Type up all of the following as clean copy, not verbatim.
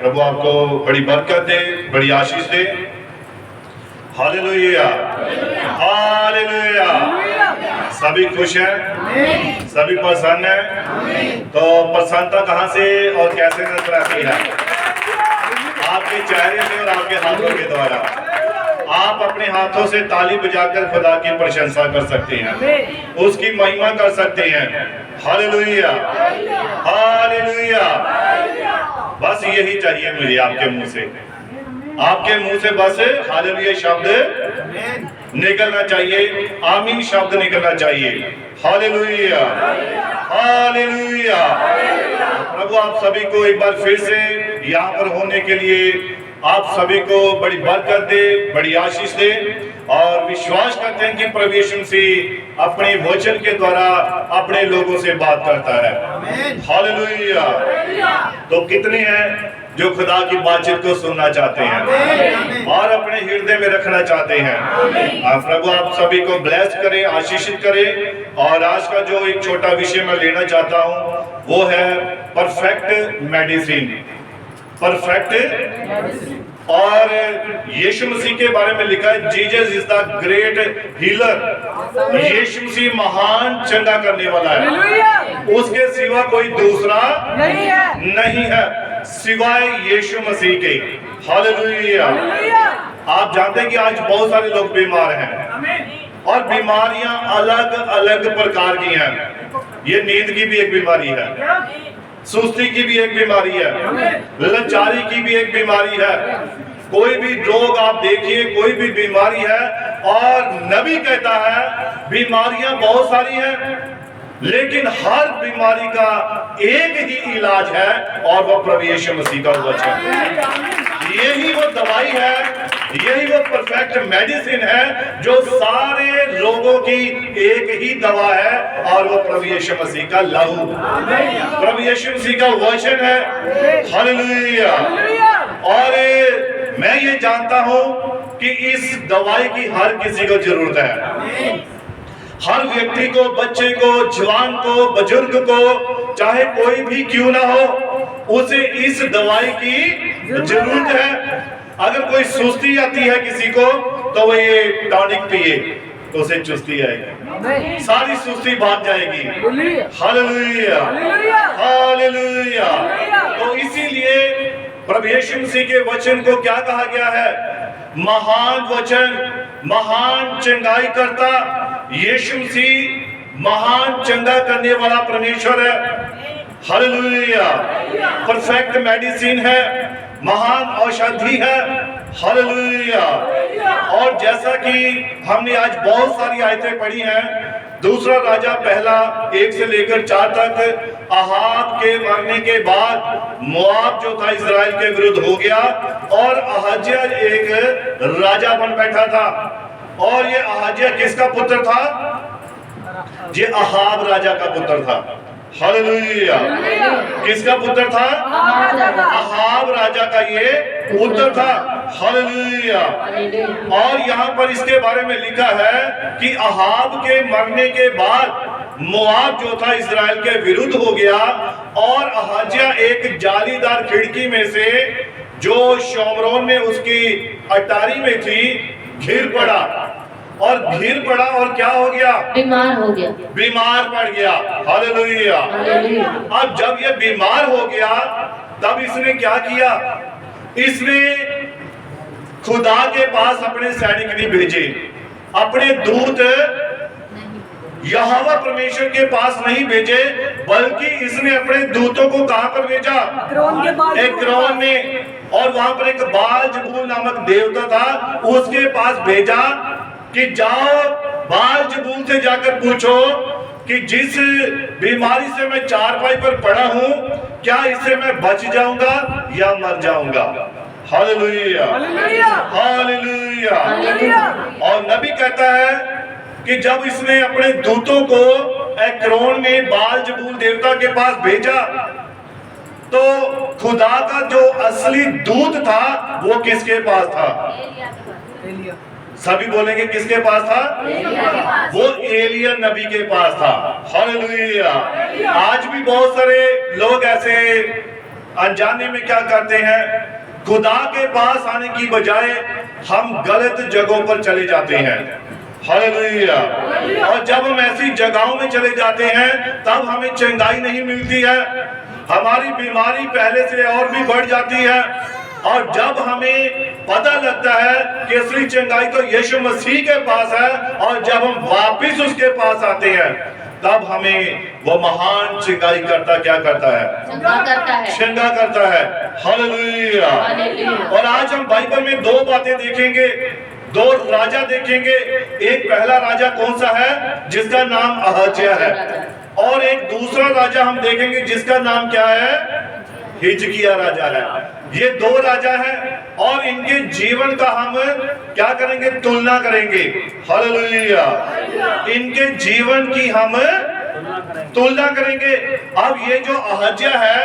प्रभु आपको बड़ी बरकत दे, बड़ी आशीष दे। Hallelujah, hallelujah. सभी खुश हैं, सभी प्रसन्न हैं। तो प्रसन्नता कहाँ से और कैसे नजर आती है? आपके चेहरे से और आपके हाथों के द्वारा। आप अपने हाथों से ताली बजाकर खुदा की प्रशंसा कर सकते हैं, उसकी महिमा कर सकते हैं। Hallelujah, hallelujah. बस यही चाहिए मुझे आपके मुंह से, आपके मुंह से बस हालेलुया शब्द निकलना चाहिए, आमीन शब्द निकलना चाहिए। Hallelujah, hallelujah. प्रभु आप सभी को एक बार फिर से यहाँ पर होने के लिए आप सभी को बड़ी बरकत दे, बड़ी आशीष दे। और विश्वास करते हैं कि प्रभु यीशु मसीह अपने वचन के द्वारा अपने लोगों से बात करता है। हालेलुया। तो कितने हैं जो खुदा की बातचीत को सुनना चाहते हैं और अपने हृदय में रखना चाहते हैं? प्रभु आप सभी को ब्लेस करे, आशीषित करे। और आज का जो एक छोटा विषय मैं लेना चाहता हूँ वो है परफेक्ट मेडिसिन। परफेक्ट। और यीशु मसीह के बारे में लिखा है, Jesus is the great healer. यीशु मसीह महान चंगा करने वाला है, उसके सिवा कोई दूसरा नहीं है सिवाय यीशु मसीह के। हालेलुया। आप जानते हैं कि आज बहुत सारे लोग बीमार हैं और बीमारियां अलग अलग प्रकार की हैं। ये नींद की भी एक बीमारी है, सुस्ती की भी एक बीमारी है, लाचारी की भी एक बीमारी है। कोई भी रोग आप देखिए, कोई भी बीमारी है। और नबी कहता है बीमारियां बहुत सारी हैं, लेकिन हर बीमारी का एक ही इलाज है और वह प्रभु यीशु मसीह का वचन। यही वो दवाई है, यही वो परफेक्ट मेडिसिन है जो सारे रोगों की एक ही दवा है और वो प्रभु यीशु मसीह का लहू, प्रभु यीशु मसीह का वचन है। हालेलुया। और मैं ये जानता हूं कि इस दवाई की हर किसी को जरूरत है। हर व्यक्ति को, बच्चे को, जवान को, बुजुर्ग को, चाहे कोई भी क्यों ना हो, उसे इस दवाई की जरूरत है। अगर कोई सुस्ती आती है किसी को तो वो ये टॉनिक पिए तो उसे चुस्ती आएगी, सारी सुस्ती भाग जाएगी। Hallelujah, hallelujah. तो इसीलिए प्रभु यीशु मसीह के वचन को क्या कहा गया है? महान वचन, महान चंगाई करता। यीशु मसीह महान चंगा करने वाला परमेश्वर है। हालेलुया। परफेक्ट मेडिसिन है, महान औषधि है। हालेलुया। और जैसा कि हमने आज बहुत सारी आयतें पढ़ी हैं, दूसरा राजा पहला 1 से लेकर 4 तक अहाब के मरने के बाद मोआब जो था इजराइल के विरुद्ध हो गया और अहाजिया एक राजा बन बैठा था। और ये अहाजिया किसका पुत्र था? ये अहाब राजा का पुत्र था। हालेलुया। किसका पुत्र था? अहाब राजा का ये पुत्र था। हालेलुया। और यहाँ पर इसके बारे में लिखा है कि अहाब के मरने के बाद मोआब जो था इजराइल के विरुद्ध हो गया और अहाजिया एक जालीदार खिड़की में से जो शोमरोन में उसकी अटारी में थी घिर पड़ा। और घिर पड़ा और क्या हो गया? बीमार हो गया, बीमार पड़ गया। हालेलुया। अब जब ये बीमार हो गया तब इसने क्या किया? इसने खुदा के पास अपने सैनिक नहीं भेजे, अपने दूत यहोवा परमेश्वर के पास नहीं भेजे, बल्कि इसने अपने दूतों को कहां पर भेजा? एक्रोन में। और वहां पर एक बाल जबूल नामक देवता था, उसके पास भेजा कि जाओ बाल जबूल से जाकर पूछो कि जिस बीमारी से मैं चारपाई पर पड़ा हूं, क्या इससे मैं बच जाऊंगा या मर जाऊंगा? Hallelujah, hallelujah. और नबी कहता है कि जब इसने अपने दूतों को एक्रोन में बाल जबूल देवता के पास भेजा तो खुदा का जो असली दूत था वो किसके पास था? सभी बोलेंगे किसके पास था? वो एलिया नबी के पास था। हालेलुया। आज भी बहुत सारे लोग ऐसे अनजाने में क्या करते हैं, खुदा के पास आने की बजाय हम गलत जगहों पर चले जाते हैं। हालेलुया। और जब हम ऐसी जगहों में चले जाते हैं तब हमें चंगाई नहीं मिलती है, हमारी बीमारी पहले से और भी बढ़ जाती है। और जब हमें पता लगता है कि असली चंगाई तो यीशु मसीह के पास है, और जब हम वापस उसके पास आते हैं तब हमें वो महान चंगाई करता क्या करता है, चंगा करता है। हालेलुया। और आज हम बाइबल में दो बातें देखेंगे, दो राजा देखेंगे। एक पहला राजा कौन सा है, जिसका नाम अहज्याह है, और एक दूसरा राजा हम देखेंगे जिसका नाम क्या है, हिजकिय्याह राजा है। ये दो राजा हैं और इनके जीवन का हम क्या करेंगे, तुलना करेंगे। हालेलुया। इनके जीवन की हम तुलना करेंगे। अब ये जो अहज्याह है,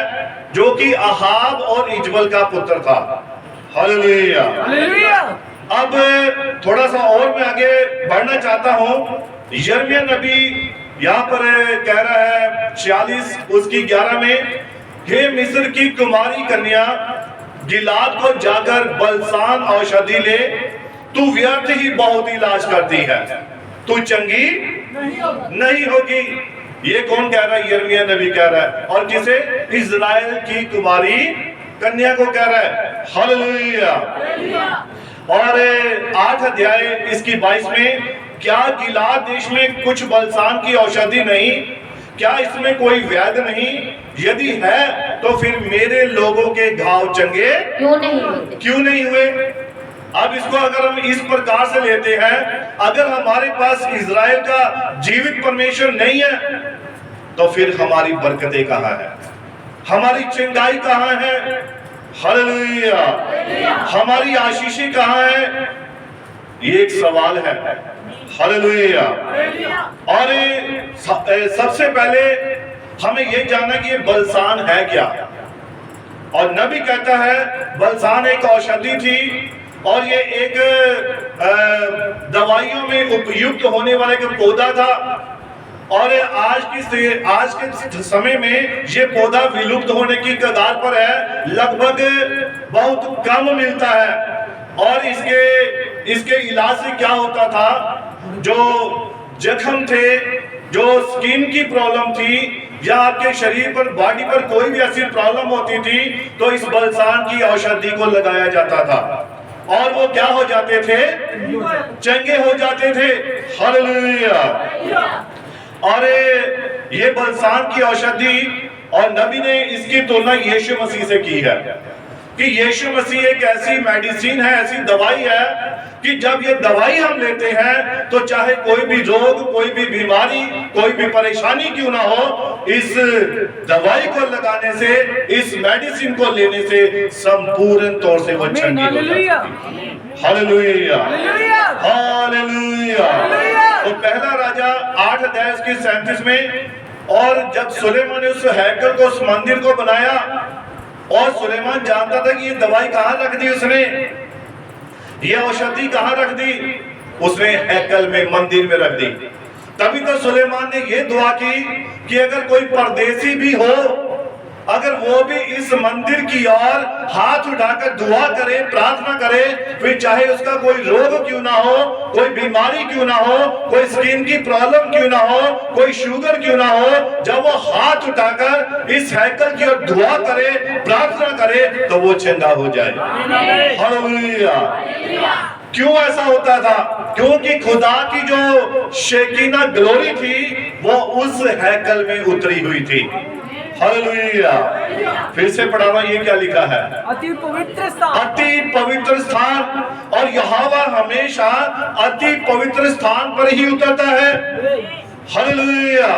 जो कि अहाब और इजबल का पुत्र था। हालेलुया। अब थोड़ा सा और मैं आगे बढ़ना चाहता हूँ। यिर्मयाह नबी यहाँ पर कह रहा है 46 उसकी 11 में, हे मिस्र की कुमारी कन्या, गिलाद को जाकर बलसान औषधि ले, तू व्यर्थ ही बहुत इलाज करती है, तू चंगी नहीं होगी। ये कौन कह रहा है, यिर्मयाह नबी कह रहा है। और किसे, इज़राइल की कुमारी कन्या को कह रहा है। हालेलुया। और 8 अध्याय इसकी 22 में, क्या गिलाद देश में कुछ बलसान की औषधि नहीं, क्या इसमें कोई वैद्य नहीं? यदि है तो फिर मेरे लोगों के घाव चंगे क्यों नहीं हुए? अब इसको अगर हम इस प्रकार से लेते हैं, अगर हमारे पास इज़राइल का जीवित परमेश्वर नहीं है तो फिर हमारी बरकतें कहाँ है, हमारी चंगाई कहाँ है? हालेलुया। हमारी आशीषें कहाँ है? ये एक सवाल है। हालेलुया। और सबसे पहले हमें ये जानना कि ये बलसान है क्या। और नबी कहता है बलसान एक औषधि थी, और ये एक दवाइयों में उपयुक्त होने वाला एक पौधा था। और आज के समय में ये पौधा विलुप्त होने की कगार पर है, लगभग बहुत कम मिलता है। और इसके इलाज से क्या होता था, जो जख्म थे, जो स्किन की प्रॉब्लम थी, या आपके शरीर पर, बॉडी पर कोई भी ऐसी प्रॉब्लम होती थी तो इस बलसान की औषधि को लगाया जाता था और वो क्या हो जाते थे, चंगे हो जाते थे। हालेलुया। और ये बलसान की औषधि, और नबी ने इसकी तुलना यीशु मसीह से की है कि यीशु मसीह एक ऐसी मेडिसिन है, ऐसी दवाई है कि जब ये दवाई हम लेते हैं तो चाहे कोई भी रोग, कोई भी बीमारी, कोई भी परेशानी क्यों ना हो, इस दवाई को लगाने से, इस मेडिसिन को लेने से संपूर्ण तौर से वो चंगी हो जाती है। हालेलुया। हालेलुया। तो पहला राजा 8 अध्याय की 37 में, और जब सुलेमान ने उस हैकल को, उस मंदिर को बनाया, और सुलेमान जानता था कि ये दवाई कहाँ रख दी उसने, ये औषधि कहाँ रख दी, उसने हैकल में, मंदिर में रख दी। तभी तो सुलेमान ने ये दुआ की कि अगर कोई परदेसी भी हो, अगर वो भी इस मंदिर की ओर हाथ उठाकर दुआ करे, प्रार्थना करे, फिर चाहे उसका कोई रोग क्यों ना हो, कोई बीमारी क्यों ना हो, कोई स्किन की प्रॉब्लम क्यों ना हो, कोई शुगर क्यों ना हो, जब वो हाथ उठाकर इस हैकल की ओर दुआ करे, प्रार्थना करे, तो वो चंगा हो जाए। हालेलुया। क्यों ऐसा होता था? क्योंकि खुदा की जो शेकीना ग्लोरी थी वो उस हैकल में उतरी हुई थी। हालेलुया। फिर से पढ़ावा, ये क्या लिखा है, अति पवित्र स्थान, अति पवित्र स्थान। और यहोवा हमेशा अति पवित्र स्थान पर ही उतरता है। हालेलुया।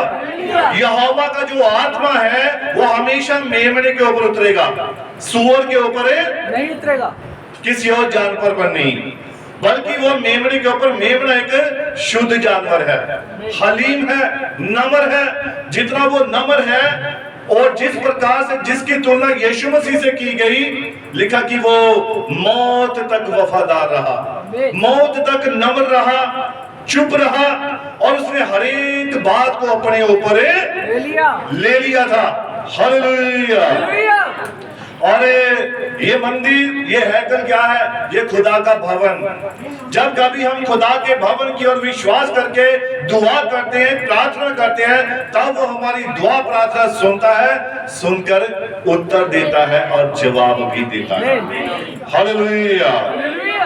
यहोवा का जो आत्मा है वो हमेशा मेमने के ऊपर उतरेगा, सूअर के ऊपर नहीं उतरेगा, किसी और जानवर पर नहीं, बल्कि वो मेमने के ऊपर। मेमना एक शुद्ध जानवर है, हलीम है, नम्र है। जितना वो नम्र है, और जिस प्रकार से जिसकी तुलना यीशु मसीह से की गई, लिखा कि वो मौत तक वफादार रहा, मौत तक नम्र रहा, चुप रहा, और उसने हर एक बात को अपने ऊपर ले लिया था। हालेलुया। और ये मंदिर, ये हैकल क्या है? ये खुदा का भवन। जब कभी हम खुदा के भवन की ओर विश्वास करके दुआ करते हैं, प्रार्थना करते हैं, तब वो हमारी दुआ प्रार्थना सुनता है, सुनकर उत्तर देता है और जवाब भी देता है। Hallelujah,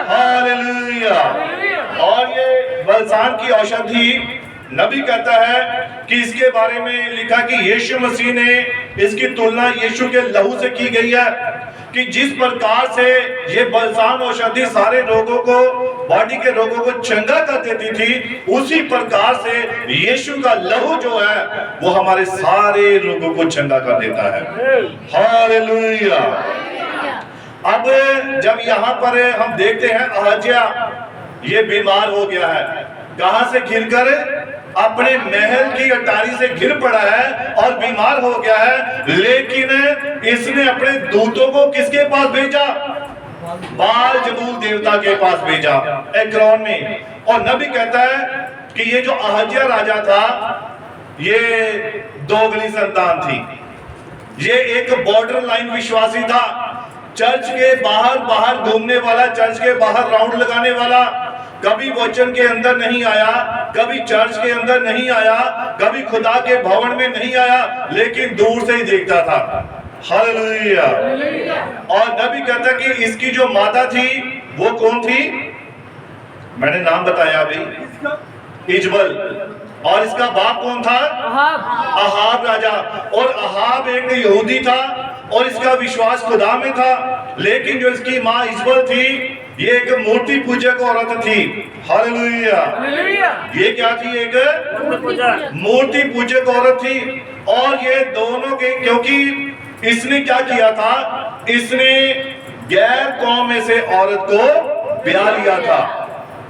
hallelujah. और ये बलसान की औषधि, नबी कहता है कि इसके बारे में लिखा कि यीशु मसीह ने इसकी तुलना यीशु के लहू से की गई है, कि जिस प्रकार से ये बलसान औषधि सारे रोगों को, बॉडी के रोगों को चंगा कर देती थी, उसी प्रकार से यीशु का लहू जो है वो हमारे सारे रोगों को चंगा कर देता है। हालेलुया। अब जब यहाँ पर हम देखते हैं अहज्या, ये बीमार हो गया है, कहां से गिरकर? अपने महल की अटारी से गिर पड़ा है और बीमार हो गया है। लेकिन इसने अपने दूतों को किसके पास भेजा? बाल-जबूल देवता के पास भेजा, एक्रोन में। और नबी कहता है कि ये जो अहज्या राजा था, ये दोगली संतान थी। ये एक बॉर्डर लाइन विश्वासी था, चर्च के बाहर घूमने वाला, चर्च के बाहर राउंड लगाने वाला, कभी वचन के अंदर नहीं आया, कभी चर्च के अंदर नहीं आया, कभी खुदा के भवन में नहीं आया, लेकिन दूर से ही देखता था। हालेलुया। और नबी कहता कि इसकी जो माता थी वो कौन थी? मैंने नाम बताया अभी, इजबल। और इसका बाप कौन था? अहाब राजा। और अहाब एक यहूदी था और इसका विश्वास खुदा में था, लेकिन जो इसकी माँ इजबल थी, ये एक मूर्ति पूजक औरत थी। हालेलुया। ये क्या थी? एक मूर्ति पूजक औरत थी। और ये दोनों के, क्योंकि इसने क्या किया था? इसने गैर कौम में से औरत को ब्याह लिया था,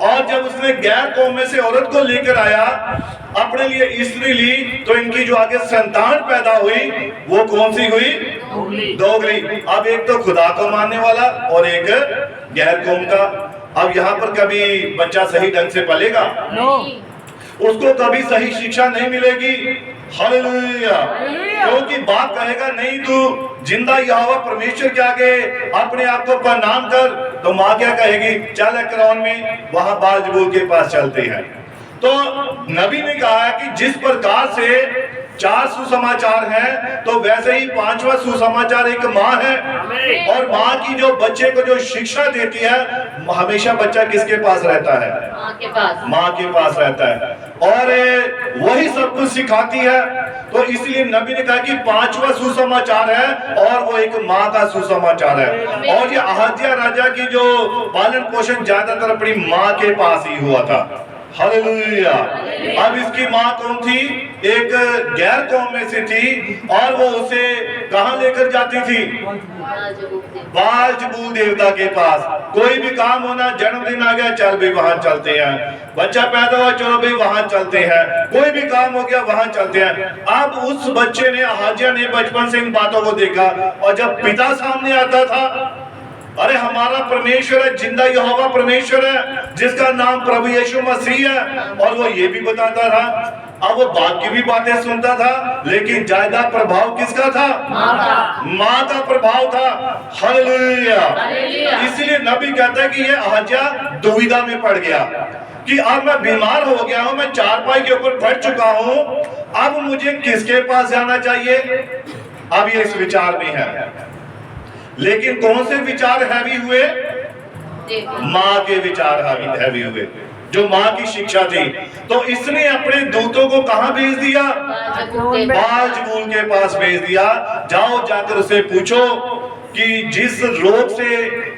और जब उसने गैर कौम में से औरत को लेकर आया, अपने लिए स्त्री ली, तो इनकी जो आगे संतान पैदा हुई वो कौन सी हुई? दोगली। अब एक तो खुदा को मानने वाला और एक गैर कौम का। अब यहाँ पर कभी बच्चा सही ढंग से पलेगा? उसको कभी सही शिक्षा नहीं मिलेगी। हालेलुया। क्योंकि बाप कहेगा नहीं, तू जिंदा यहोवा परमेश्वर के आगे अपने आप को प्रणाम कर, तो माँ क्या कहेगी? चल एक्रोन में, वहां बाल-जबूल के पास चलते हैं। तो नबी ने कहा है कि जिस प्रकार से 4 सुसमाचार हैं, तो वैसे ही 5वां सुसमाचार एक माँ है। और माँ की जो बच्चे को जो शिक्षा देती है, हमेशा बच्चा किसके पास रहता है? माँ के पास रहता है, और वही सब कुछ सिखाती है। तो इसलिए नबी ने कहा कि 5वां सुसमाचार है, और वो एक माँ का सुसमाचार है। और ये अहज्या राजा की जो पालन पोषण ज्यादातर अपनी माँ के पास ही हुआ था। हालेलुया। अब इसकी माँ कौन थी? एक गैर कौम में से थी, और वो उसे कहां लेकर जाती थी? बाल-जबूल देवता के पास। कोई भी काम होना, जन्मदिन आ गया, चल भाई वहां चलते हैं, बच्चा पैदा हुआ, चलो भाई वहां चलते हैं, कोई भी काम हो गया वहां चलते हैं। अब उस बच्चे ने, अहज्या ने बचपन से इन बातों को देखा, और जब पिता सामने आता था, अरे हमारा परमेश्वर है, जिंदा यहोवा परमेश्वर है, जिसका नाम प्रभु यीशु मसीह है, और वो ये भी बताता था। अब वो बाप की भी बातें सुनता था, लेकिन ज्यादा प्रभाव किसका था? माँ का प्रभाव था। हालेलुया। इसलिए नबी कहता है कि ये अहज्या दुविधा में पड़ गया कि अब मैं बीमार हो गया हूँ, मैं चारपाई के ऊपर बैठ चुका हूँ, अब मुझे किसके पास जाना चाहिए? अब ये इस विचार में है। लेकिन कौन से विचार हैवी हुए? माँ के विचार हैवी हुए, जो माँ की शिक्षा थी। तो इसने अपने दूतों को कहां भेज दिया? बाल-जबूल के पास भेज दिया। जाओ, जाकर उसे पूछो कि जिस रोग से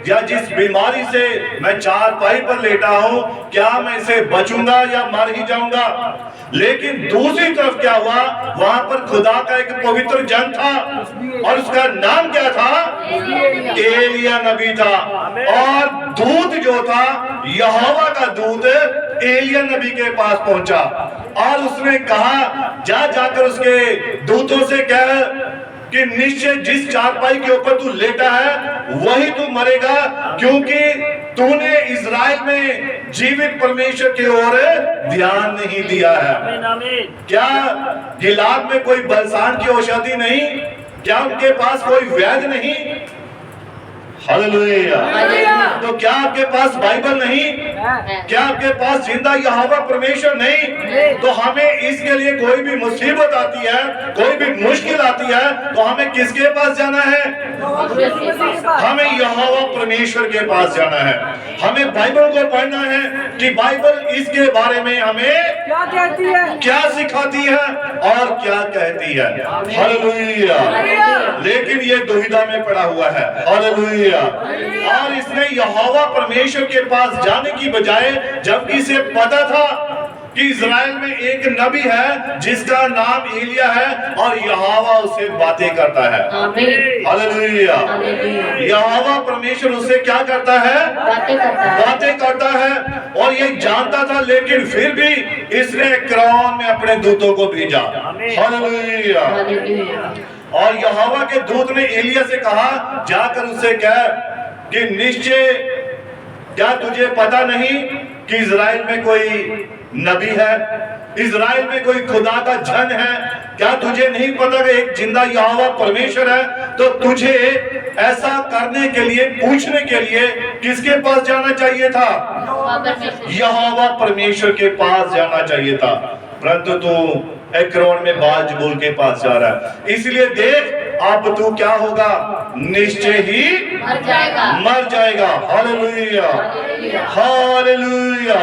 या जिस बीमारी से मैं चारपाई पर लेटा हूं, क्या मैं इसे बचूंगा या मर ही जाऊंगा? लेकिन दूसरी तरफ क्या हुआ? वहां पर खुदा का एक पवित्र जन था, और उसका नाम क्या था? एलिया नबी था। और दूत जो था, यहोवा का दूत एलिया नबी के पास पहुंचा, और उसने कहा, जाकर उसके दूतों से कह कि निश्चय जिस चारपाई के ऊपर तू लेटा है वही तू मरेगा, क्योंकि तूने इज़राइल में जीवित परमेश्वर की ओर ध्यान नहीं दिया है। क्या गिलाद में कोई बलसान की औषधि नहीं? क्या उनके पास कोई वैद्य नहीं? हालेलुया। तो क्या आपके पास बाइबल नहीं? क्या आपके पास जिंदा यहोवा परमेश्वर नहीं? तो हमें इसके लिए कोई भी मुसीबत आती है, कोई भी मुश्किल आती है, तो हमें किसके पास जाना है? हमें यहोवा परमेश्वर के पास जाना है। हमें बाइबल को पढ़ना है कि बाइबल इसके बारे में हमें क्या कहती है, क्या सिखाती है और क्या कहती है। हालेलुया। लेकिन ये दुविधा में पड़ा हुआ है। हालेलुया। और इसने यहोवा परमेश्वर के पास जाने की बजाय, जबकि इसे पता था कि इज़राइल में एक नबी है जिसका नाम एलिया है और यहोवा उससे बातें करता है। हालेलुया। यहोवा परमेश्वर उससे क्या करता है? बातें करता है। और ये जानता था, लेकिन फिर भी इसने क़ुरान में अपने दूतों को भेजा। हालेलुया। और यहोवा के दूत ने एलिया से कहा, जाकर उससे कह कि निश्चय क्या तुझे पता नहीं कि इज़राइल में कोई नबी है, इज़राइल में कोई खुदा का जन है? क्या तुझे नहीं पता कि एक जिंदा यहोवा परमेश्वर है? तो तुझे ऐसा करने के लिए, पूछने के लिए किसके पास जाना चाहिए था? यहोवा परमेश्वर के पास जाना चाहिए था। परंतु तू एक्रोन में बालजबूल के पास जा रहा है। इसलिए देख, अब तू क्या होगा? निश्चय ही मर जाएगा। हालेलुया। हालेलुया।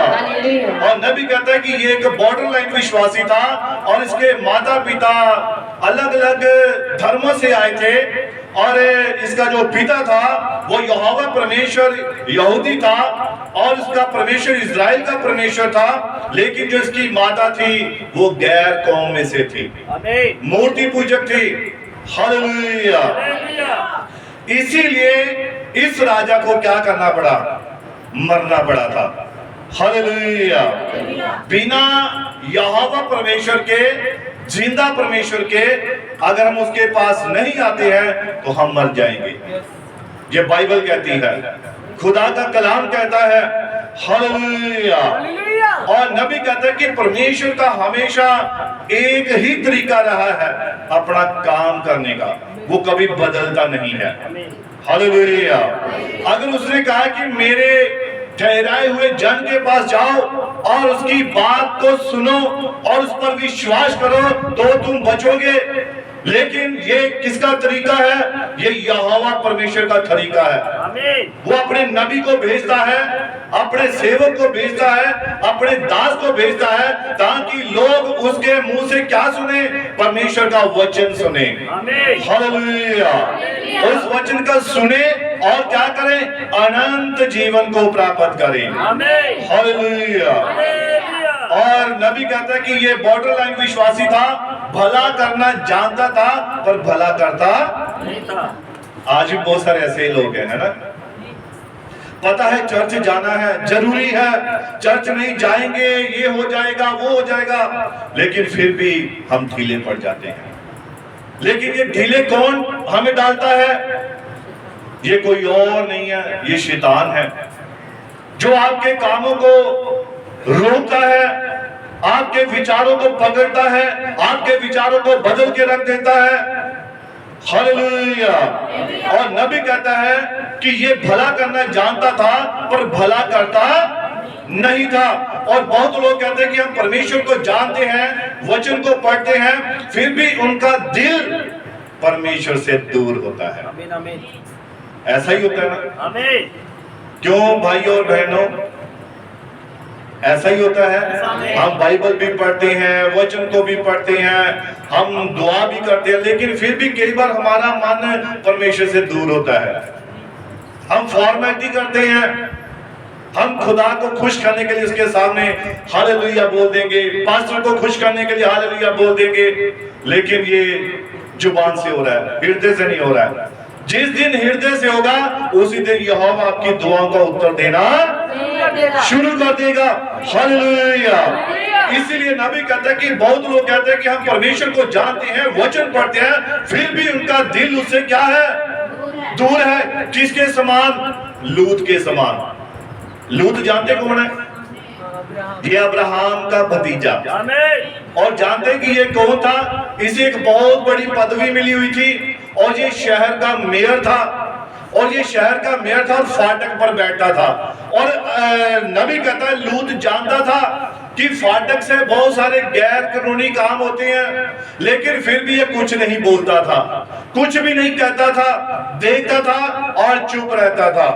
और नबी कहता है कि ये एक बॉर्डर लाइन विश्वासी था और इसके माता पिता अलग अलग धर्मों से आए थे और इसका जो पिता था वो यहोवा परमेश्वर यहूदी था और इसका परमेश्वर इज़राइल का परमेश्वर था, लेकिन जो इसकी माता थी वो गैर कौम में से थी, मूर्ति पूजक थी। हालेलुया। इसीलिए इस राजा को क्या करना पड़ा? मरना पड़ा था। हालेलुया। बिना यहोवा परमेश्वर के, जिंदा परमेश्वर के, अगर हम उसके पास नहीं आते हैं तो हम मर जाएंगे। ये बाइबल कहती है, खुदा का कलाम कहता है। हालेलुया। और नबी कहता है कि परमेश्वर का हमेशा एक ही तरीका रहा है अपना काम करने का, वो कभी बदलता नहीं है। हालेलुया। अगर उसने कहा कि मेरे ठहराए हुए जन के पास जाओ और उसकी बात को सुनो और उस पर विश्वास करो तो तुम बचोगे, लेकिन ये किसका तरीका है? ये यहोवा परमेश्वर का तरीका है। वो अपने नबी को भेजता है, अपने सेवक को भेजता है, अपने दास को भेजता है, ताकि लोग उसके मुंह से क्या सुने? परमेश्वर का वचन सुने। हालेलुया। उस वचन का सुने और क्या करें? अनंत जीवन को प्राप्त करें। हालेलुया। और नबी कहता है कि ये बॉर्डर लाइन विश्वासी था, भला करना जानता था पर भला करता नहीं था। आज भी बहुत सारे ऐसे लोग हैं, है ना? पता है चर्च जाना है, जरूरी है, चर्च नहीं जाएंगे ये हो जाएगा वो हो जाएगा, लेकिन फिर भी हम ढीले पड़ जाते हैं। लेकिन ये ढीले कौन हमें डालता है? ये कोई और नहीं है, ये शैतान है जो आपके कामों को रोकता है, आपके विचारों को पकड़ता है, आपके विचारों को बदल के रख देता है। हालेलुया। और नबी कहता है कि ये भला करना जानता था पर भला करता नहीं था। और बहुत लोग कहते हैं कि हम परमेश्वर को जानते हैं, वचन को पढ़ते हैं, फिर भी उनका दिल परमेश्वर से दूर होता है। आमीन आमीन। ऐसा ही होता है ना? आमीन। क्यों भाइयों और बहनों, ऐसा ही होता है। हम बाइबल भी पढ़ते हैं, वचन को भी पढ़ते हैं, हम दुआ भी करते हैं, लेकिन फिर भी कई बार हमारा मन परमेश्वर से दूर होता है। हम फॉर्मेलिटी करते हैं, हम खुदा को खुश करने के लिए उसके सामने हालेलुया बोल देंगे, पास्टर को खुश करने के लिए हालेलुया बोल देंगे, लेकिन ये जुबान से हो रहा है, हृदय से नहीं हो रहा है। जिस दिन हृदय से होगा उसी दिन यहोवा आपकी दुआओं का उत्तर देना शुरू कर देगा। हालेलुया। इसीलिए नबी कहता है कि बहुत लोग कहते हैं कि हम परमेश्वर को जानते हैं, वचन पढ़ते हैं, फिर भी उनका दिल उससे क्या है? दूर है। किसके समान? लूत के समान। लूत जानते कौन है? ये अब्राहम का भतीजा। और जानते कि ये कौन था? इसे एक बहुत बड़ी पदवी मिली हुई थी और ये शहर का मेयर था और ये शहर का मेयर था और फाटक पर बैठता था। और नबी कहता है लूत जानता था कि फाटक से बहुत सारे गैर कानूनी काम होते हैं, लेकिन फिर भी ये कुछ नहीं बोलता था, कुछ भी नहीं कहता था, देखता था और चुप रहता था।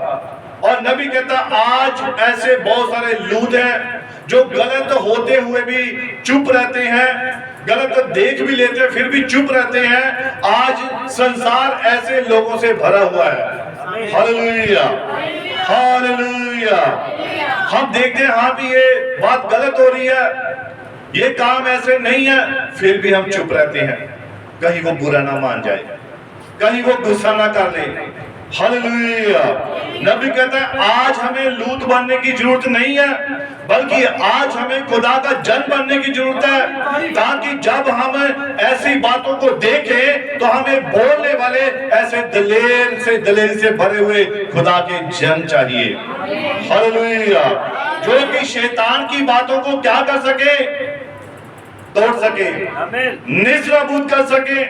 और नबी कहता आज ऐसे बहुत सारे लूत हैं जो गलत होते हुए भी चुप रहते हैं, गलत देख भी लेते हैं फिर भी चुप रहते हैं। आज संसार ऐसे लोगों से भरा हुआ है। Hallelujah, hallelujah. हम देखते हैं हाँ भी ये बात गलत हो रही है, ये काम ऐसे नहीं है, फिर भी हम चुप रहते हैं, कहीं वो बुरा ना मान जाए, कहीं वो गुस्सा ना कर ले। हालेलुया। नबी कहता है आज हमें लूत बनने की जरूरत नहीं है, बल्कि आज हमें खुदा का जन बनने की जरूरत है, ताकि जब हम ऐसी बातों को देखें तो हमें बोलने वाले ऐसे दलेर से भरे हुए खुदा के जन चाहिए। हालेलुया। जो कि शैतान की बातों को क्या कर सके, तोड़ सके, निस्राबूद कर सके,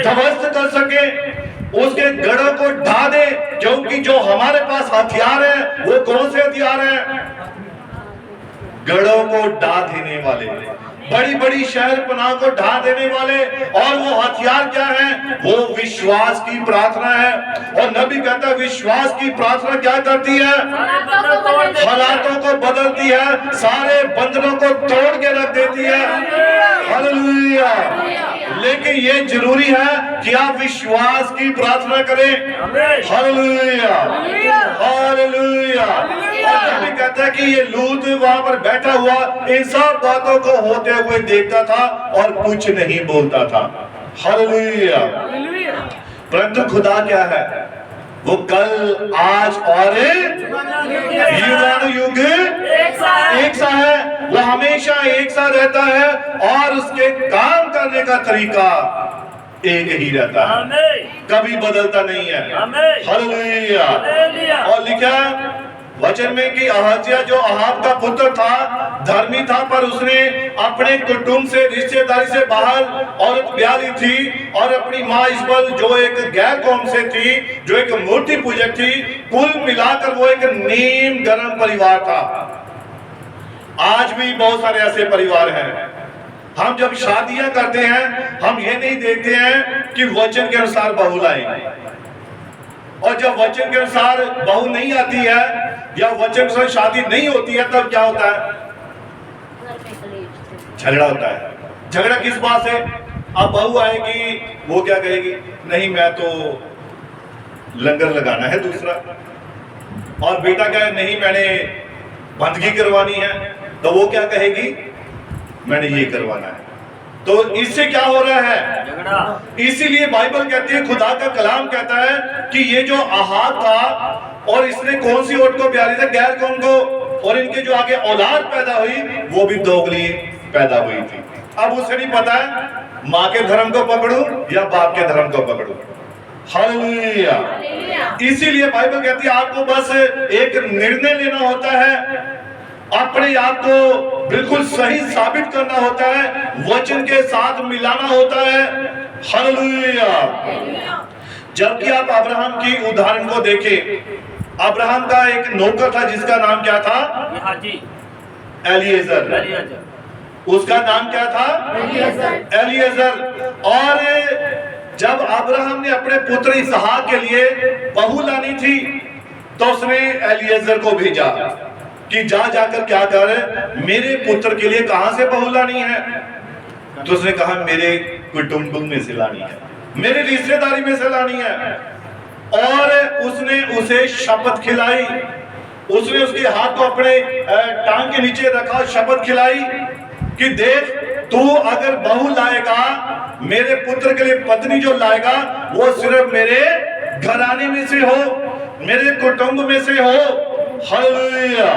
ध्वस्त कर सके, उसके गढ़ों को ढा दे। क्योंकि जो हमारे पास हथियार है वो कौन से हथियार है? गढ़ों को ढा देने वाले, बड़ी बड़ी शहर पनाह को ढा देने वाले। और वो हथियार क्या है? वो विश्वास की प्रार्थना है। और नबी कहता है विश्वास की प्रार्थना क्या करती है? हालातों को बदलती है, सारे बंधनों को तोड़ के रख देती है। हालेलुया। लेकिन ये जरूरी है कि आप विश्वास की प्रार्थना करें। Hallelujah, hallelujah. और नबी कहता है कि ये लूत वहां पर बैठा हुआ इन सब बातों को होते हुए देखता था और कुछ नहीं बोलता था। हालेलुया। परंतु खुदा क्या है? वो कल आज और युगानुयुग एक सा है। वो हमेशा एक सा रहता है और उसके काम करने का तरीका एक ही रहता है, कभी बदलता नहीं है। हालेलुया। और लिखा वचन में कि अहज्या जो अहाब का पुत्र था धर्मी था, पर उसने अपने कुटुंब से रिश्तेदारी से बाहर औरत ब्याह ली थी। और अपनी माँ इस्बल जो एक गैर कौम से थी, जो एक मूर्ति पूजक थी, कुल मिलाकर वो एक नीम गरम परिवार था। आज भी बहुत सारे ऐसे परिवार हैं। हम जब शादियां करते हैं हम ये नहीं देखते हैं कि वचन के अनुसार बहू लाएं, और जब वचन के अनुसार बहू नहीं आती है या वचन से शादी नहीं होती है तब क्या होता है? झगड़ा होता है। झगड़ा किस बात से? अब बहू आएगी, वो क्या कहेगी? नहीं मैं तो लंगर लगाना है दूसरा। और बेटा क्या है? नहीं मैंने बंदगी करवानी है। तो वो क्या कहेगी? मैंने ये करवाना है। तो इससे क्या हो रहा है? झगड़ा। इसीलिए बाइबल कहती है, खुदा का कलाम कहता है कि ये जो अहाब था और इसने कौन सी औरत को ब्याह लिया था? गैर कौम को। और इनके जो आगे औलाद पैदा हुई वो भी दोगली पैदा हुई थी। अब उसे नहीं पता है माँ के धर्म को पकड़ूं या बाप के धर्म को पकड़ूं। हालेलुया। इसीलिए बाइबल कहती है आपको बस एक निर्णय लेना होता है, अपने आप को बिल्कुल सही साबित करना होता है, वचन के साथ मिलाना होता है। हालेलुया। जबकि आप अब्राहम की उदाहरण को देखें, अब्राहम का एक नौकर था जिसका नाम क्या था? एलिएजर। उसका नाम क्या था? एलिएजर। और जब अब्राहम ने अपने पुत्र इसहाक के लिए बहू लानी थी तो उसने एलिएजर को भेजा कि जाकर क्या कर, मेरे पुत्र के लिए कहां से बहू लानी है? तो उसने कहा मेरे कुटुंब में से लानी है, मेरे रिश्तेदारी में से लानी है। और उसने उसे शपथ खिलाई, उसने उसके हाथ को अपने टांग के नीचे रखा, शपथ खिलाई कि देख तू अगर बहू लाएगा, मेरे पुत्र के लिए पत्नी जो लाएगा वो सिर्फ मेरे घराने में से हो, मेरे कुटुंब में से हो। हालेलुया।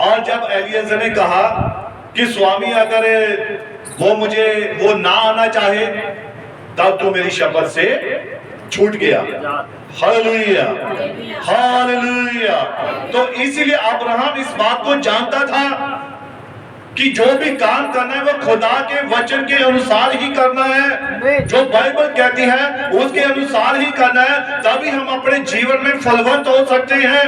और जब एलिएजर ने कहा कि स्वामी अगर वो ना आना चाहे तब तो मेरी शपथ से छूट गया। Hallelujah, hallelujah. तो इसीलिए अब्राहम इस बात को जानता था कि जो भी काम करना है वो खुदा के वचन के अनुसार ही करना है, जो बाइबल कहती है उसके अनुसार ही करना है। तभी हम अपने जीवन में फलवंत हो सकते हैं,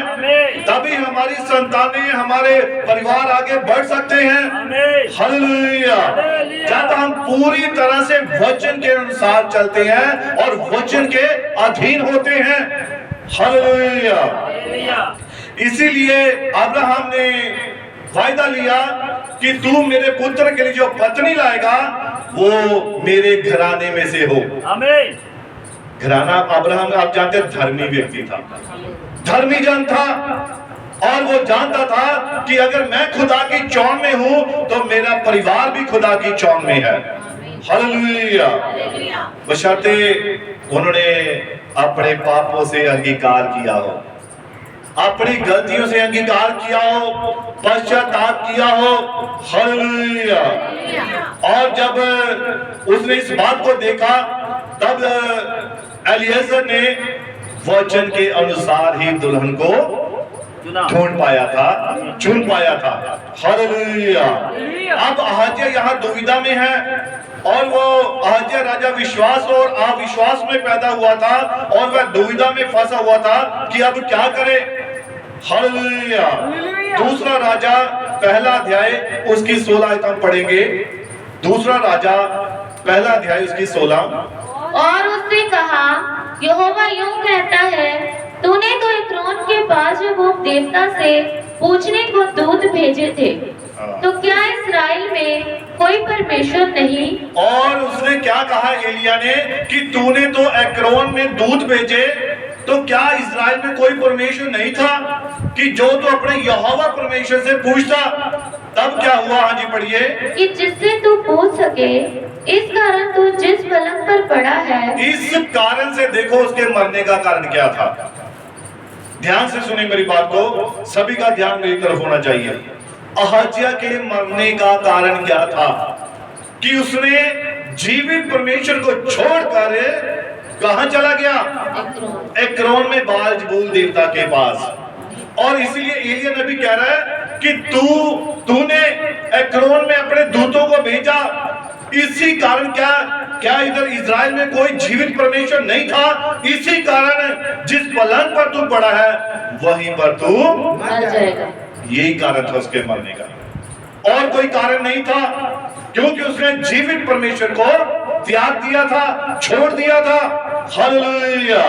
तभी हमारी संतानें, हमारे परिवार आगे बढ़ सकते हैं। हालेलुया। जब हम पूरी तरह से वचन के अनुसार चलते हैं और वचन के अधीन होते हैं। हालेलुया। इसीलिए अब्राहम ने वायदा लिया कि तू मेरे पुत्र के लिए जो पत्नी लाएगा वो मेरे घराने में से हो। आमीन। घराना अब्राहम आप जानते हैं धर्मी व्यक्ति था, धर्मी जन था, और वो जानता था कि अगर मैं खुदा की चौन में हूं तो मेरा परिवार भी खुदा की चौन में है। हालेलुया। बशर्ते उन्होंने अपने पापों से अंगीकार किया हो, अपनी गलतियों से अंगीकार किया हो, पश्चाताप किया हो। हालेलुया। और जब उसने इस बात को देखा तब एलिएज़र ने वचन के अनुसार ही दुल्हन को ढूंढ पाया था, चुन पाया था। हालेलुया। अब अहाज्या यहाँ दुविधा में है, और वो अहाज्या राजा विश्वास और अविश्वास में पैदा हुआ था, और वह दुविधा में फंसा हुआ था कि अब क्या करे। हालेलुया। दूसरा राजा पहला अध्याय उसकी 16 आयत हम पढ़ेंगे। दूसरा राजा पहला अध्याय उसकी 16। और उसने कहा, यहोवा यूं कहता है, तूने तो एक्रोन के पास यबूस देवता से पूछने को दूत भेजे थे, तो क्या इस्राएल में कोई परमेश्वर नहीं? और उसने क्या कहा एलिया ने कि तूने तो एक्रोन में दूत भेजे, तो क्या इस्राएल में कोई परमेश्वर नहीं था कि जो तो अपने यहोवा परमेश्वर से पूछता? तब क्या हुआ? हाँ जी पढ़िए। कि जिससे तू पूछ सके, इस कारण तू जिस पलंग पर पड़ा है। इस कारण से देखो उसके मरने का कारण क्या था। ध्यान से सुने मेरी बात को, सभी का ध्यान मेरी तरफ होना चाहिए। अहाज्या के मरने का कारण क्या था? कि उसने जीवित परमेश्वर को छोड़कर कहां चला गया? एक्रोन में बाल-ज़बूल देवता के पास। और इसीलिए एलिया नबी कह रहा है कि तूने एक्रोन में अपने दूतों को भेजा, इसी कारण क्या इधर इज़राइल में कोई जीवित परमेश्वर नहीं था? इसी कारण जिस पलंग पर तू पड़ा है वहीं पर तू मर जाएगा। यही कारण था उसके मरने का, और कोई कारण नहीं था, क्योंकि उसने जीवित परमेश्वर को त्याग दिया था, छोड़ दिया था। हालेलुया।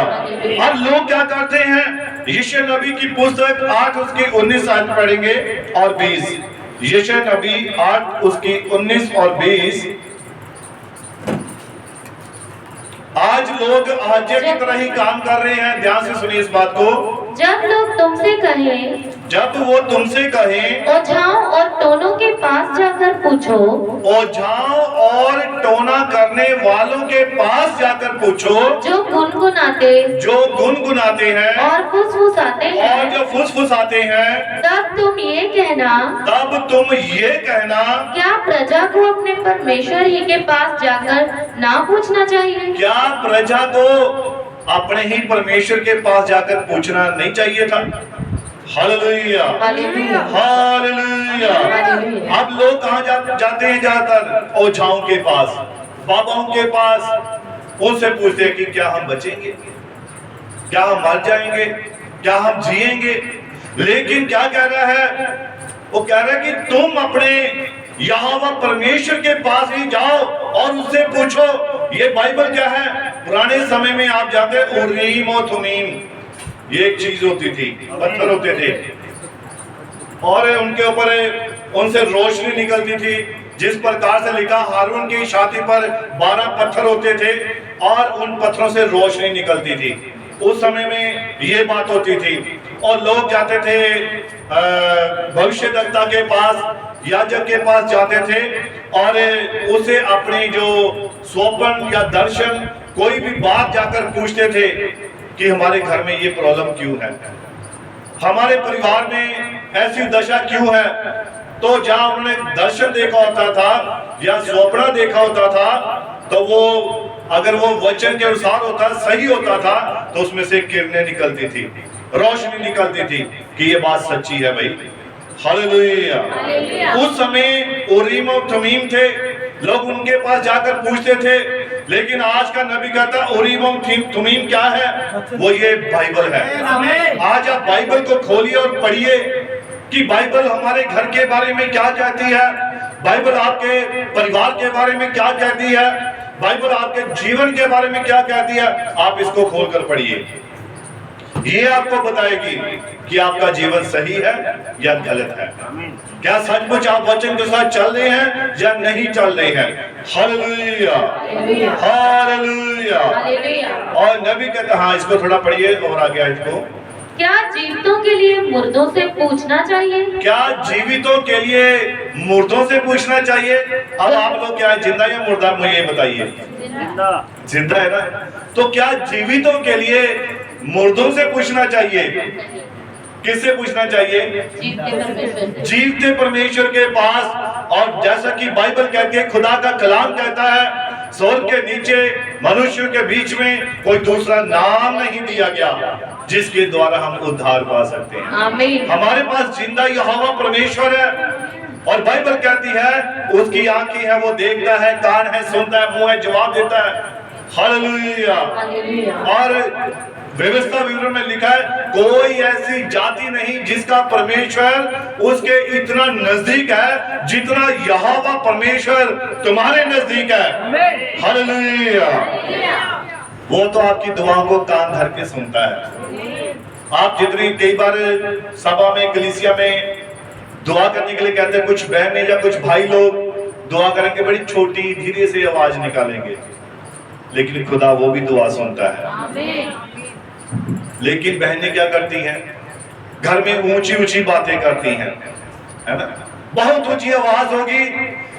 अब लोग क्या करते हैं? यशायाह नबी की पुस्तक 8 उसकी 19 आयत पढ़ेंगे और 20। यशायाह नबी 8 उसकी 19 और 20। आज लोग अहाज्या की तरह ही काम कर रहे हैं। ध्यान से सुनिए इस बात को। जब लोग तुमसे कहें, जब वो तुमसे कहें, ओझाओं और टोनों के पास जाकर पूछो, ओझाओं और टोना करने वालों के पास जाकर पूछो, जो गुनगुनाते हैं और फुसफुसाते हैं, और जो फुसफुसाते हैं, तब तुम ये कहना, क्या प्रजा को अपने परमेश्वर ही के पास जाकर ना पूछना चाहिए? क्या प्रजा को अपने ही परमेश्वर के पास जाकर पूछना नहीं चाहिए था? हालेलुया। हालेलुया। अब लोग कहाँ जाते हैं? जाकर ओझाओं के पास, बाबाओं के पास। उनसे पूछते हैं कि क्या हम बचेंगे, क्या हम मर जाएंगे, क्या हम जिएंगे। लेकिन क्या कह रहा है? वो कह रहा है कि तुम अपने यहोवा परमेश्वर के पास ही जाओ और उससे पूछो। ये बाइबल क्या है? पुराने समय में आप जाते उरीम और तुमीम, ये एक चीज होती थी, पत्थर होते थे, और उनके ऊपर उनसे रोशनी निकलती थी। जिस प्रकार से लिखा, हारून की छाती पर 12 पत्थर होते थे और उन पत्थरों से रोशनी निकलती थी। उस समय में ये बात होती थी, और लोग जाते थे भविष्यद्वक्ता के पास, याजक के पास जाते थे, और उसे अपनी जो स्वप्न या दर्शन, कोई भी बात जाकर पूछते थे कि हमारे घर में ये प्रॉब्लम क्यों है, हमारे परिवार में ऐसी दशा क्यों है। तो जहां उन्होंने दर्शन देखा होता था या स्वप्न देखा होता था, तो वो अगर वो वचन के अनुसार होता, सही होता था, तो उसमें से किरणें निकलती थी, रोशनी निकलती थी कि ये बात सच्ची है भाई, हालेलुया। हालेलुया। उस समय उरीम और तुमीम थे, लोग उनके पास जाकर पूछते थे, लेकिन आज का नबी कहता है उरीम और तुमीम क्या है? वो ये बाइबल है। आज आप बाइबल को खोलिए और पढ़िए कि बाइबल हमारे घर के बारे में क्या कहती है, बाइबल आपके परिवार के बारे में क्या कहती है, बाइबल आपके जीवन के बारे में क्या कहती है। आप इसको खोलकर पढ़िए, ये आपको बताएगी कि आपका जीवन सही है या गलत है, क्या सचमुच आप वचन के साथ चल रहे हैं या नहीं चल रहे हैं। Hallelujah, hallelujah. और नबी कहता, हाँ इसको थोड़ा पढ़िए और आगे इसको। क्या जीवितों के लिए मुर्दों से पूछना चाहिए? क्या जीवितों के लिए मुर्दों से पूछना चाहिए? अब आप लोग क्या है, जिंदा या मुर्दा, मुझे ये बताइए। जिंदा है ना, तो क्या जीवितों के लिए मुर्दों से पूछना चाहिए? किससे पूछना चाहिए? जीवते परमेश्वर के पास। और जैसा कि बाइबल कहती है, खुदा का कलाम कहता है, स्वर्ग के नीचे मनुष्य के बीच में कोई दूसरा नाम नहीं दिया गया जिसके द्वारा हम उद्धार पा सकते हैं। आमीन। हमारे पास जिंदा यहोवा परमेश्वर है, और बाइबल कहती है उसकी आंखें हैं, वो देखता है, कान है सुनता है, मुंह है जवाब देता है। हालेलुया। और व्यवस्था विवरण में लिखा है, कोई ऐसी जाति नहीं जिसका परमेश्वर उसके इतना नजदीक है जितना यहोवा परमेश्वर तुम्हारे नजदीक है। हालेलुया। वो तो आपकी दुआओं को कान धर के सुनता है। आप जितनी कई बार सभा में, कलीसिया में दुआ करने के लिए कहते हैं, कुछ बहनें या कुछ भाई लोग दुआ करेंगे, बड़ी छोटी धीरे से आवाज निकालेंगे, लेकिन खुदा वो भी दुआ सुनता है। लेकिन बहनें क्या करती हैं? घर में ऊंची ऊंची बातें करती हैं, है ना, बहुत ऊंची आवाज होगी,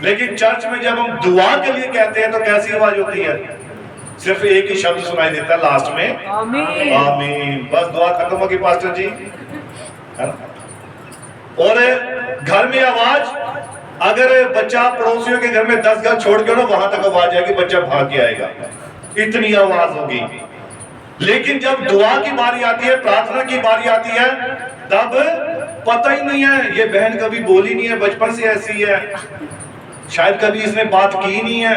लेकिन चर्च में जब हम दुआ के लिए कहते हैं तो कैसी आवाज होती है? सिर्फ एक ही शब्द सुनाई देता है लास्ट में, आमीन। आमीन। बस दुआ खत्म होगी पास्टर जी, है ना। और घर में आवाज, अगर बच्चा पड़ोसियों के घर में 10 घर छोड़ के ना, वहां तक आवाज आएगी, बच्चा भाग के आएगा, इतनी आवाज होगी। लेकिन जब दुआ की बारी आती है, प्रार्थना की बारी आती है, तब पता ही नहीं है, ये बहन कभी बोली नहीं है, बचपन से ऐसी है, शायद कभी इसने बात की नहीं है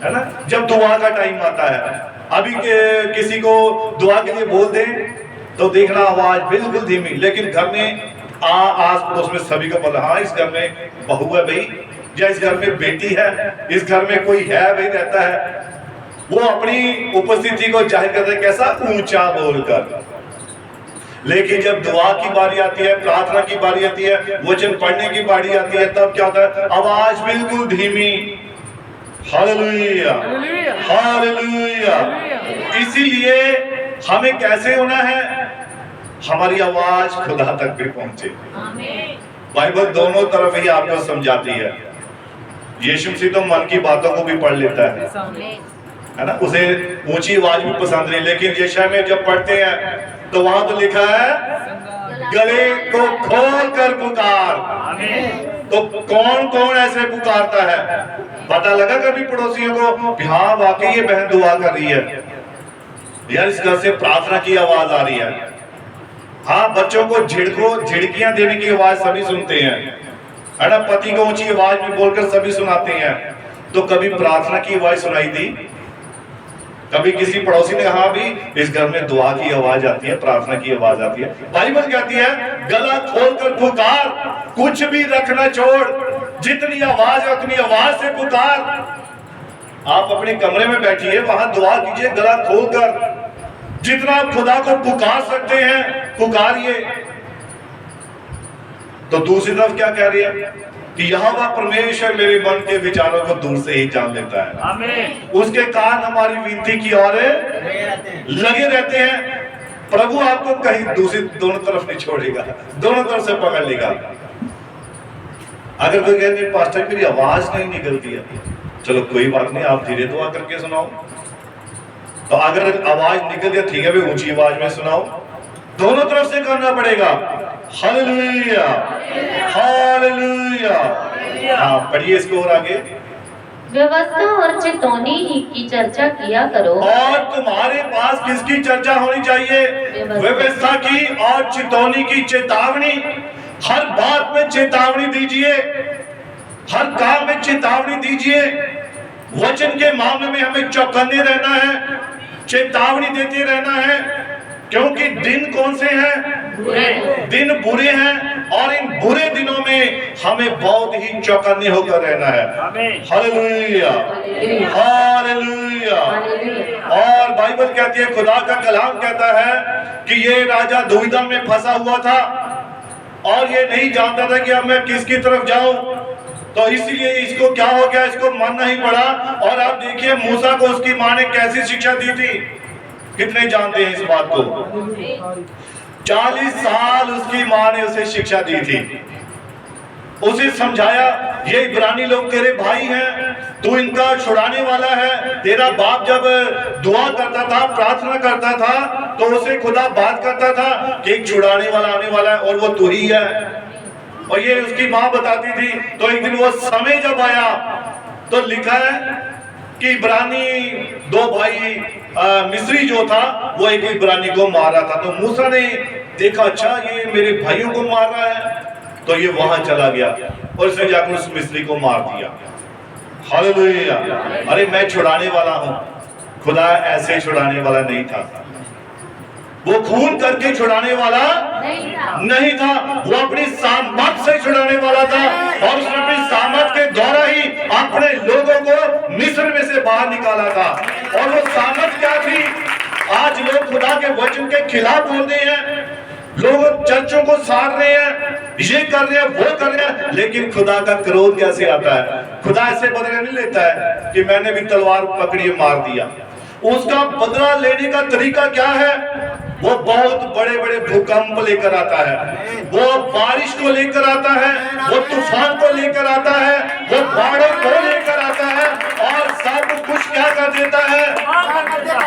ना। जब दुआ का टाइम आता है, अभी किसी को दुआ के लिए बोल दें तो देखना आवाज बिल्कुल धीमी, लेकिन घर में आस पड़ोस में सभी को पता, हाँ इस घर में बहू है भाई, या इस घर में बेटी है, इस घर में कोई है भाई, रहता है। वो अपनी उपस्थिति को जाहिर करते हैं, कैसा ऊंचा बोलकर। लेकिन जब दुआ की बारी आती है, प्रार्थना की बारी आती है, वचन पढ़ने की बारी आती है, तब क्या होता है? आवाज बिल्कुल धीमी। Hallelujah, hallelujah. इसीलिए हमें कैसे होना है? हमारी आवाज खुदा तक भी पहुंचे। बाइबल दोनों तरफ ही आपको समझाती है। यीशु मसीह तो मन की बातों को भी पढ़ लेता है ना, उसे ऊंची आवाज भी पसंद नहीं, लेकिन यशायाह में जब पढ़ते हैं तो वहां तो लिखा है, गले को खोल कर पुकार। तो कौन कौन ऐसे पुकारता है? पता लगा कभी पड़ोसियों को, हाँ वाकई ये बहन दुआ कर रही है यार, इस घर से प्रार्थना की आवाज आ रही है। हाँ, बच्चों को झिड़कियां देने की आवाज सभी सुनते हैं, है ना, पति को ऊंची आवाज में बोलकर सभी सुनाते हैं। तो कभी प्रार्थना की आवाज सुनाई दी? कभी किसी पड़ोसी ने कहा भी इस घर में दुआ की आवाज आती है, प्रार्थना की आवाज आती है? बाइबल कहती है, गला खोलकर पुकार, कुछ भी रखना छोड़, जितनी आवाज है उतनी आवाज से पुकार। आप अपने कमरे में बैठिए, वहां दुआ कीजिए गला खोलकर, जितना आप खुदा को पुकार सकते हैं पुकारिए। तो दूसरी तरफ क्या कह रही है कि यहोवा परमेश्वर मेरे मन के विचारों को दूर से ही जान लेता है। आमीन। उसके कान हमारी विनती की ओर लगे रहते हैं। प्रभु आपको कहीं दूसरी दोनों तरफ नहीं छोड़ेगा, दोनों तरफ से पकड़ लेगा। अगर कोई कहे पास्टर मेरी आवाज नहीं निकलती है, चलो कोई बात नहीं, आप धीरे दुआ करके सुनाओ। तो अगर आवाज निकल गया, ठीक है भाई, ऊंची आवाज में सुनाओ। दोनों तरफ से करना पड़ेगा। Hallelujah, hallelujah. हाँ, पढ़िए इसको और आगे। व्यवस्था और चेतावनी ही की चर्चा किया करो। और तुम्हारे पास किसकी चर्चा होनी चाहिए? व्यवस्था की और चेतावनी की। चेतावनी हर बात में चेतावनी दीजिए, हर काम में चेतावनी दीजिए। वचन के मामले में हमें चौकन्ने रहना है, चेतावनी देते रहना है, क्योंकि दिन कौन से हैं? दिन बुरे हैं, और इन बुरे दिनों में हमें बहुत ही चौकन्ने होकर रहना है। Hallelujah, hallelujah. और बाइबल कहती है, खुदा का कलाम कहता है कि ये राजा दुविधा में फंसा हुआ था और ये नहीं जानता था कि अब मैं किसकी तरफ जाऊं, तो इसलिए इसको क्या हो गया, इसको मानना ही पड़ा। और आप देखिए मूसा को उसकी माँ ने कैसी शिक्षा दी थी, कितने जानते हैं इस बात को? 40 साल उसकी माँ ने उसे शिक्षा दी थी, उसे समझाया ये इब्रानी लोग तेरे भाई हैं, तू इनका छुड़ाने वाला है। तेरा बाप जब दुआ करता था, प्रार्थना करता था, तो उसे खुदा बात करता था कि एक छुड़ाने वाला आने वाला है और वो तू ही है, और ये उसकी माँ बताती थी। तो एक दिन वो समय जब आया तो लिखा है कि इब्रानी 2 भाई मिस्री जो था वो एक इब्रानी को मार रहा था। तो मूसा ने देखा, अच्छा ये मेरे भाइयों को मार रहा है, तो ये वहां चला गया और उसने जाकर उस मिस्री को मार दिया। हालेलुया। अरे मैं छुड़ाने वाला हूं, खुदा ऐसे छुड़ाने वाला नहीं था, वो खून करके छुड़ाने वाला नहीं था, वो अपनी सामर्थ से छुड़ाने वाला था, और उसने अपनी सामर्थ के द्वारा ही अपने लोगों को मिस्र में से बाहर निकाला था। और वो सामर्थ क्या थी? आज लोग खुदा के वचन के खिलाफ बोल रहे हैं, लोग चर्चों को सार रहे हैं, ये कर रहे हैं, वो कर रहे हैं, लेकिन खुदा का क्रोध कैसे आता है? खुदा ऐसे बदला नहीं लेता है कि मैंने भी तलवार पकड़ी मार दिया। उसका बदला लेने का तरीका क्या है? वो बहुत बड़े बड़े भूकंप लेकर आता है, वो बारिश को लेकर आता है, वो तूफान को लेकर आता है, वो बाढ़ों को लेकर आता है, और सब कुछ क्या कर देता है?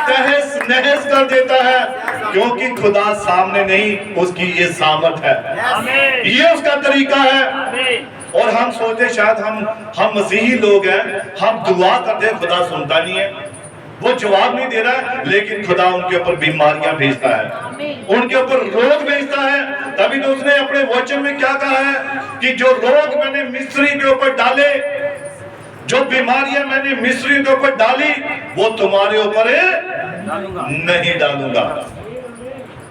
तहस नहस कर देता है, क्योंकि खुदा सामने नहीं, उसकी ये सामर्थ है, ये उसका तरीका है। और हम सोचते शायद हम मसीही लोग हैं, हम दुआ करते हैं, खुदा सुनता नहीं है, वो जवाब नहीं दे रहा है, लेकिन खुदा उनके ऊपर बीमारियां भेजता है, उनके ऊपर रोग भेजता है। तभी तो उसने अपने वचन में क्या कहा है कि जो रोग मैंने मिस्री के ऊपर डाले, जो बीमारियां मैंने मिस्री के ऊपर डाली, वो तुम्हारे ऊपर नहीं डालूंगा।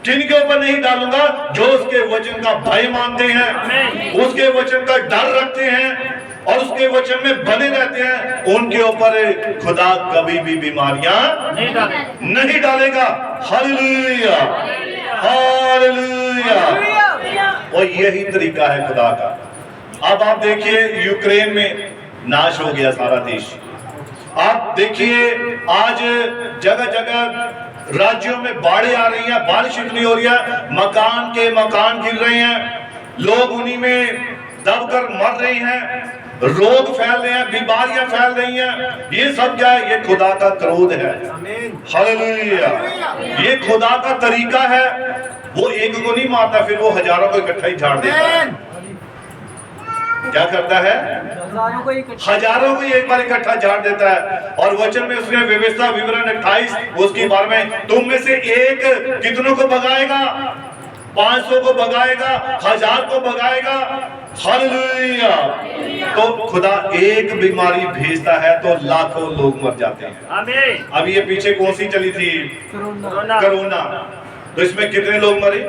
किनके ऊपर नहीं डालूंगा? जो उसके वचन का भय मानते हैं, उसके वचन का डर रखते हैं और उसके वचन में बने रहते हैं, उनके ऊपर खुदा कभी भी बीमारियां नहीं डालेगा। Hallelujah, hallelujah. और यही तरीका है खुदा का। अब आप देखिए, यूक्रेन में नाश हो गया सारा देश। आप देखिए आज जगह जगह राज्यों में बाढ़ें आ रही हैं, बारिश इतनी हो रही है, मकान के मकान गिर रहे हैं, लोग उन्हीं में दबकर मर रहे हैं, रोग फैल रहे हैं, बीमारियां फैल रही हैं। ये सब क्या है? ये खुदा का क्रोध है। हालेलुया। ये खुदा का तरीका है, वो एक को नहीं मारता, फिर वो हजारों को इकट्ठा ही झाड़ देता है। क्या करता है? हजारों को एक बार इकट्ठा झाड़ देता है। और वचन में उसने व्यवस्था विवरण 28 उसके बारे में, तुम में से एक कितनों को भगाएगा? 500 को भगाएगा, 1000 को भगाएगा। हालेलुया। तो खुदा एक बीमारी भेजता है तो लाखों लोग मर जाते हैं। अब ये पीछे कौन सी चली थी? कोरोना। तो इसमें कितने लोग मरे?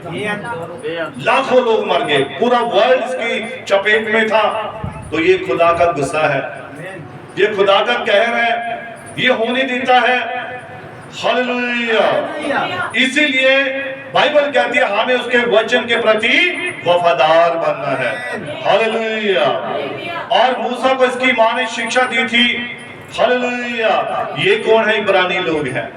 लाखों लोग मर गए, पूरा वर्ल्ड इसकी चपेट में था। तो ये खुदा का गुस्सा है, ये खुदा का कहर है, ये होने देता है। हालेलुया। इसीलिए बाइबल कहती है हमें उसके वचन के प्रति वफादार बनना है। हालेलुया। और मूसा को इसकी मां ने शिक्षा दी थी। हालेलुया। ये कौन है? इब्रानी लोग हैं।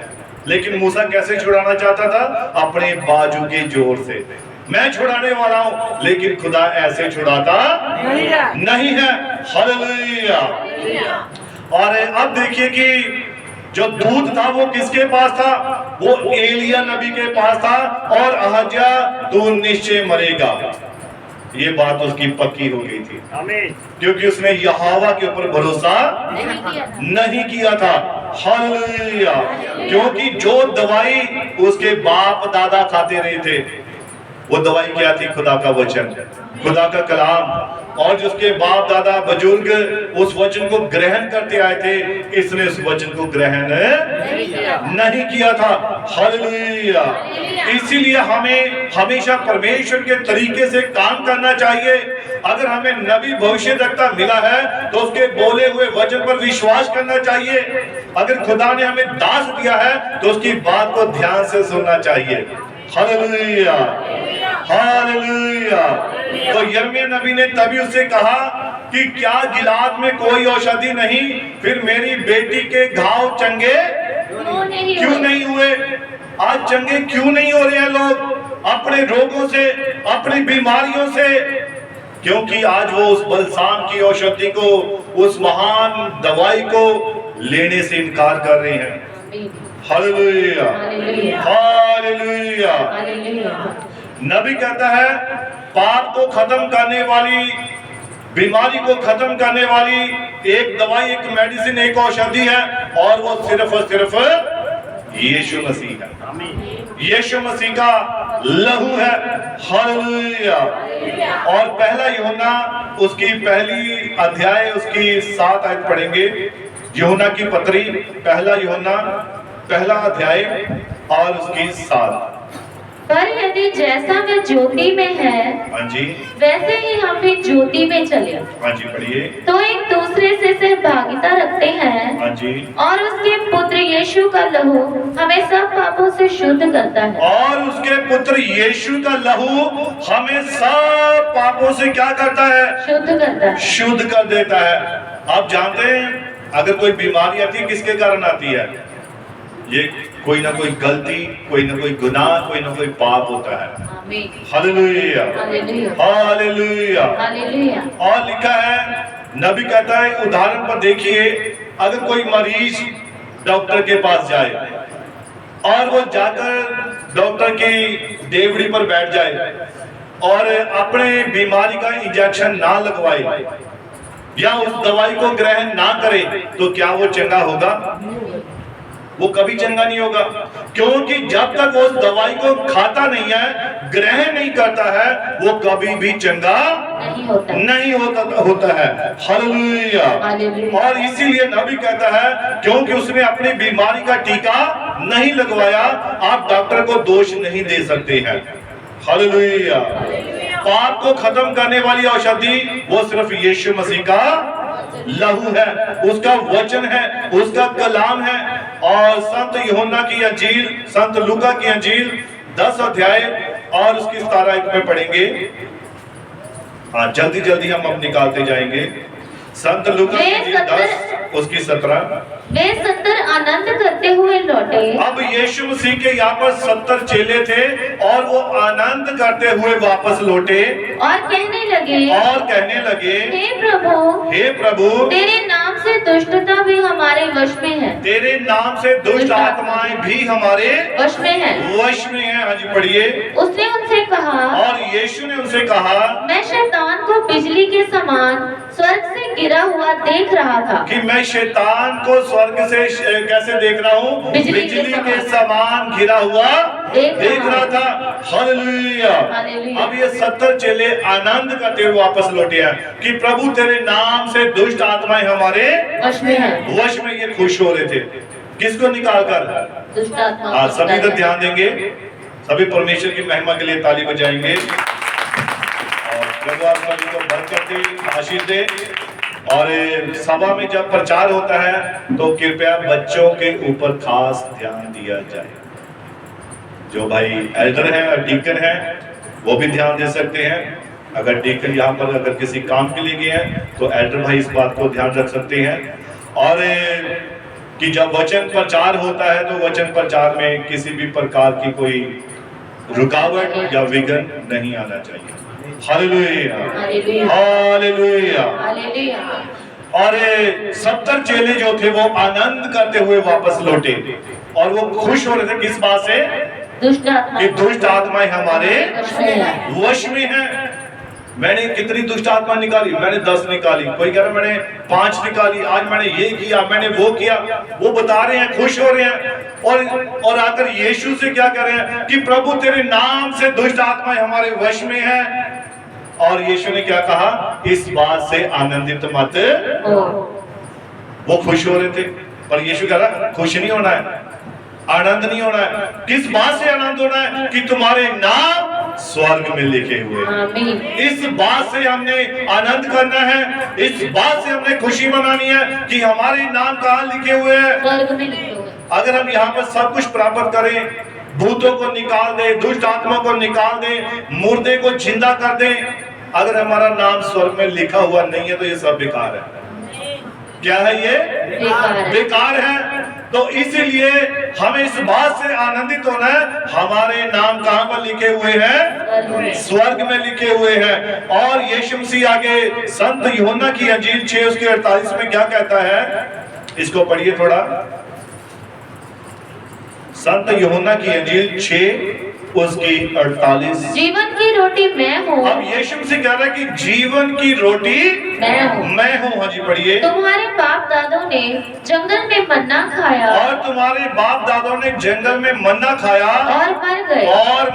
लेकिन मूसा कैसे छुड़ाना चाहता था? अपने बाजू के जोर से। मैं छुड़ाने वाला हूं, लेकिन खुदा ऐसे छुड़ाता नहीं है। हालेलुया। और अब देखिए कि जो दूत था वो किसके पास था? वो एलिया नबी के पास था। और अहज्या तू निश्चय मरेगा, ये बात उसकी पक्की हो गई थी, क्योंकि उसने यहोवा के ऊपर भरोसा नहीं किया था। हालेलुया। क्योंकि जो दवाई उसके बाप दादा खाते रहे थे, वो दवाई क्या थी? खुदा का वचन, खुदा का कलाम। और जिसके बाप दादा बुजुर्ग उस वचन को ग्रहण करते आए थे, इसने उस वचन को ग्रहण नहीं किया था। हालेलुया। इसीलिए हमें हमेशा परमेश्वर के तरीके से काम करना चाहिए। अगर हमें नबी भविष्यद्वक्ता मिला है तो उसके बोले हुए वचन पर विश्वास करना चाहिए। अगर खुदा ने हमें दास दिया है तो उसकी बात को ध्यान से सुनना चाहिए। Hallelujah, hallelujah. तो यिर्मयाह नबी ने तभी उससे कहा कि क्या गिलाद में कोई औषधि नहीं? फिर मेरी बेटी के घाव चंगे क्यों नहीं हुए? आज चंगे क्यों नहीं हो रहे हैं लोग अपने रोगों से, अपनी बीमारियों से? क्योंकि आज वो उस बलसान की औषधि को, उस महान दवाई को लेने से इनकार कर रहे हैं। Hallelujah, hallelujah. नबी कहता है पाप को खत्म करने वाली, बीमारी को खत्म करने वाली एक दवाई, एक मेडिसिन, एक औषधि है, और वो सिर्फ और सिर्फ यीशु मसीह है। यीशु मसीह का लहू है। हालेलुया। और पहला यूहन्ना उसकी पहली अध्याय उसकी 7 आयत पढ़ेंगे। यूहन्ना की पत्री, पहला यूहन्ना पहला अध्याय और उसकी 7। पर यदि जैसा वह ज्योति में है, हाँ जी, वैसे ही हम भी ज्योति में चले, हाँ जी पढ़िए। तो एक दूसरे से सहभागिता रखते हैं, हाँ जी। और उसके पुत्र यीशु का लहू हमें सब पापों से शुद्ध करता है। और उसके पुत्र यीशु का लहू हमें सब पापों से क्या करता है? शुद्ध करता है, शुद्ध कर देता है। आप जानते हैं अगर कोई बीमारी आती है किसके कारण आती है? ये कोई ना कोई गलती, कोई ना कोई गुनाह, कोई ना कोई पाप होता है। Hallelujah, hallelujah, hallelujah. और लिखा है, नबी कहता है, उदाहरण पर देखिए, अगर कोई मरीज डॉक्टर के पास जाए और वो जाकर डॉक्टर की देवड़ी पर बैठ जाए और अपने बीमारी का इंजेक्शन ना लगवाए या उस दवाई को ग्रहण ना करे, तो क्या वो चंगा होगा? वो कभी चंगा नहीं होगा, क्योंकि जब तक वो उस दवाई को खाता नहीं है, ग्रहण नहीं करता है, वो कभी भी चंगा नहीं होता है। हालेलुया। और इसीलिए नबी कहता है, क्योंकि उसने अपनी बीमारी का टीका नहीं लगवाया, आप डॉक्टर को दोष नहीं दे सकते हैं। हालेलुया। पाप को खत्म करने वाली औषधि वो सिर्फ यीशु मसीह का लहू है, उसका वचन है, उसका कलाम है। और संत यूहन्ना की अंजील, संत लूका की अंजील 10 अध्याय और उसकी 17 आयत में पढ़ेंगे। हाँ, जल्दी जल्दी हम अब निकालते जाएंगे। संत लूका की अंजील 10 उसकी 17। वे 70 आनंद करते हुए लौटे। अब यीशु मसीह के यहाँ पर 70 चेले थे और वो आनंद करते हुए वापस लौटे और कहने लगे, हे प्रभु, तेरे नाम से दुष्टता भी हमारे वश में है। तेरे नाम से दुष्ट आत्माएं भी हमारे वश में है। हाँ जी पढ़िए। उसने उनसे कहा, और यीशु ने उनसे कहा, मैं शैतान को बिजली के समान स्वर्ग से गिरा हुआ देख रहा था। कि मैं शैतान को स्वर्ग से कैसे देख रहा हूँ? बिजली के समान गिरा हुआ देख रहा था। हालेलुया। अब ये 70 चेले आनंद करते हुए वापस लौटे हैं कि प्रभु तेरे नाम से दुष्ट आत्माएं हमारे वश में है। वश में ये खुश हो रहे थे। किसको निकाल कर? दुष्ट आत्मा। हाँ, सभी तो ध्यान देंगे, सभी परमेश्वर की महिमा के लिए ताली बजाएंगे और प्रभु आप सभी को बरकत दे, आशीष दे। और सभा में जब प्रचार होता है तो कृपया बच्चों के ऊपर खास ध्यान दिया जाए। जो भाई एल्डर हैं और डीकन हैं वो भी ध्यान दे सकते हैं। अगर डीकन यहाँ पर अगर किसी काम के लिए गए हैं तो एल्डर भाई इस बात को ध्यान रख सकते हैं। और कि जब वचन प्रचार होता है तो वचन प्रचार में किसी भी प्रकार की कोई रुकावट या विघ्न नहीं आना चाहिए। Hallelujah, hallelujah. और 70 चेले जो थे वो आनंद करते हुए वापस लौटे और वो खुश हो रहे थे। किस बात से? दुष्ट आत्मा, कि दुष्ट आत्माएं हमारे वश में है। मैंने कितनी दुष्ट आत्मा निकाली, मैंने 10 निकाली। कोई कह रहा मैंने 5 निकाली, आज मैंने ये किया, मैंने वो किया। वो बता रहे हैं, खुश हो रहे हैं और आकर यीशु से क्या कह रहे हैं कि प्रभु तेरे नाम से दुष्ट आत्माएं हमारे वश में हैं। और यीशु ने क्या कहा, इस बात से आनंदित मत हो। वो खुश हो रहे थे, पर यीशु कह रहा खुश नहीं होना है, आनंद नहीं होना है। किस बात से आनंद होना है कि तुम्हारे नाम स्वर्ग में लिखे हुए हैं। इस बात से हमने आनंद करना है, इस बात से हमने खुशी मनानी है कि हमारे नाम कहाँ लिखे हुए हैं, स्वर्ग में लिखे हुए। अगर हम यहाँ पर सब कुछ प्राप्त करें, भूतों को निकाल दे, दुष्ट आत्मा को निकाल दे, मुर्दे को जिंदा कर दे, अगर हमारा नाम स्वर्ग में लिखा हुआ नहीं है तो ये सब बेकार है। क्या है ये? बेकार है। तो इसीलिए हमें इस बात से आनंदित होना है, हमारे नाम कहां पर लिखे हुए हैं? स्वर्ग में लिखे हुए हैं। और यीशु मसीह आगे संत यूहन्ना की अंजील 6 उसके 48 में क्या कहता है, इसको पढ़िए थोड़ा। संत यूहन्ना की अंजील 6 उसकी 48। जीवन की रोटी मैं हूँ। अब यीशु मसीह कह रहा है कि जीवन की रोटी मैं हूँ। हाँ जी पढ़िए। तुम्हारे बाप दादों ने जंगल में मन्ना खाया, और तुम्हारे बाप दादों ने जंगल में मन्ना खाया और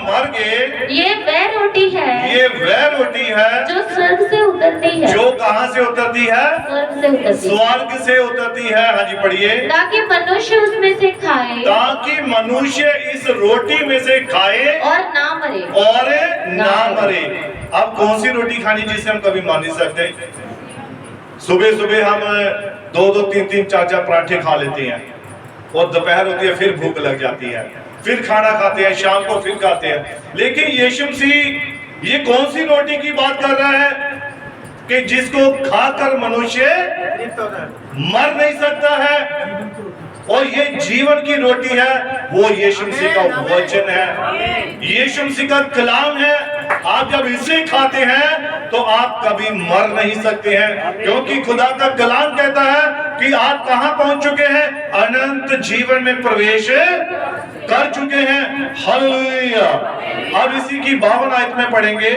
मर गए। ये वह रोटी है, ये वह रोटी है जो स्वर्ग से उतरती है। जो कहाँ से उतरती है? स्वर्ग से उतरती। स्वर्ग से उतरती है। हाँ जी पढ़िए। ताकि मनुष्य उसमें से खाए, ताकि मनुष्य इस रोटी में से खाए और ना मरे। अब कौन सी रोटी खानी जिससे हम कभी मान नहीं सकते? सुबह सुबह हम 2-2, 3-3, 4-4 पराठे खा लेते हैं, और दोपहर होती है फिर भूख लग जाती है, फिर खाना खाते हैं, शाम को फिर खाते हैं। लेकिन यीशु मसीह ये कौन सी रोटी की बात कर रहा है कि जिसको खाकर मनुष्य मर नहीं सकता है, और ये जीवन की रोटी है, वो यीशु मसीह का वचन है, यीशु मसीह का कलाम है। आप जब इसे खाते हैं तो आप कभी मर नहीं सकते हैं, क्योंकि खुदा का कलाम कहता है कि आप कहां पहुंच चुके हैं? अनंत जीवन में प्रवेश कर चुके हैं। हालेलुया। अब इसी की 52 आयत में पढ़ेंगे।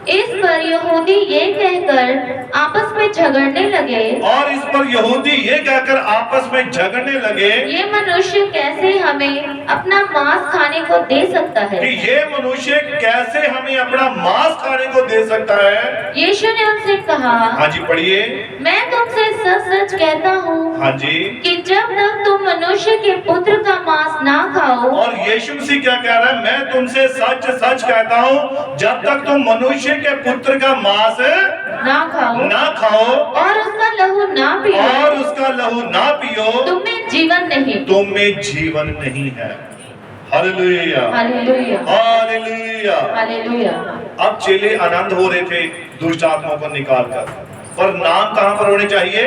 इस पर यहूदी ये कहकर आपस में झगड़ने लगे, और इस पर यहूदी ये कहकर आपस में झगड़ने लगे, ये मनुष्य कैसे हमें अपना मांस खाने को दे सकता है? कि ये मनुष्य कैसे हमें अपना मांस खाने को दे सकता है? यीशु ने उनसे कहा, हाँ जी पढ़िए। मैं तुमसे सच सच कहता हूँ, हाँ जी, कि जब तक तुम मनुष्य के पुत्र का मांस ना खाओ। और यीशु मसीह क्या कह रहा है? मैं तुमसे सच सच कहता हूँ, जब तक तुम मनुष्य के पुत्र का मांस ना खाओ और उसका लहू ना पियो, तुम में जीवन नहीं है। Hallelujah, hallelujah, hallelujah, hallelujah. अब चेले आनंद हो रहे थे दुष्ट आत्माओं को निकालकर, पर नाम कहां पर होने चाहिए?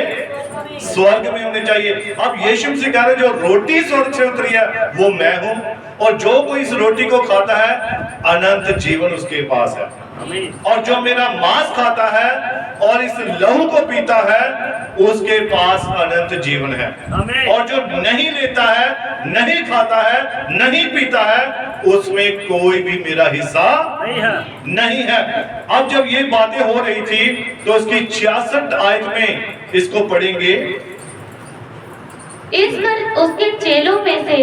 स्वर्ग में होने चाहिए। अब यीशु से कह रहे जो रोटी स्वर्ग से उतरी है वो मैं हूं, और जो कोई इस रोटी को खाता है अनंत जीवन उसके पास है। और जो मेरा मांस खाता है और इस लहू को पीता है उसके पास अनंत जीवन है। और जो नहीं लेता है, नहीं खाता है, नहीं पीता है, उसमें कोई भी मेरा हिस्सा नहीं है। अब जब ये बातें हो रही थी तो उसकी 66 आयत में इसको पढ़ेंगे। इस पर उसके चेलों में से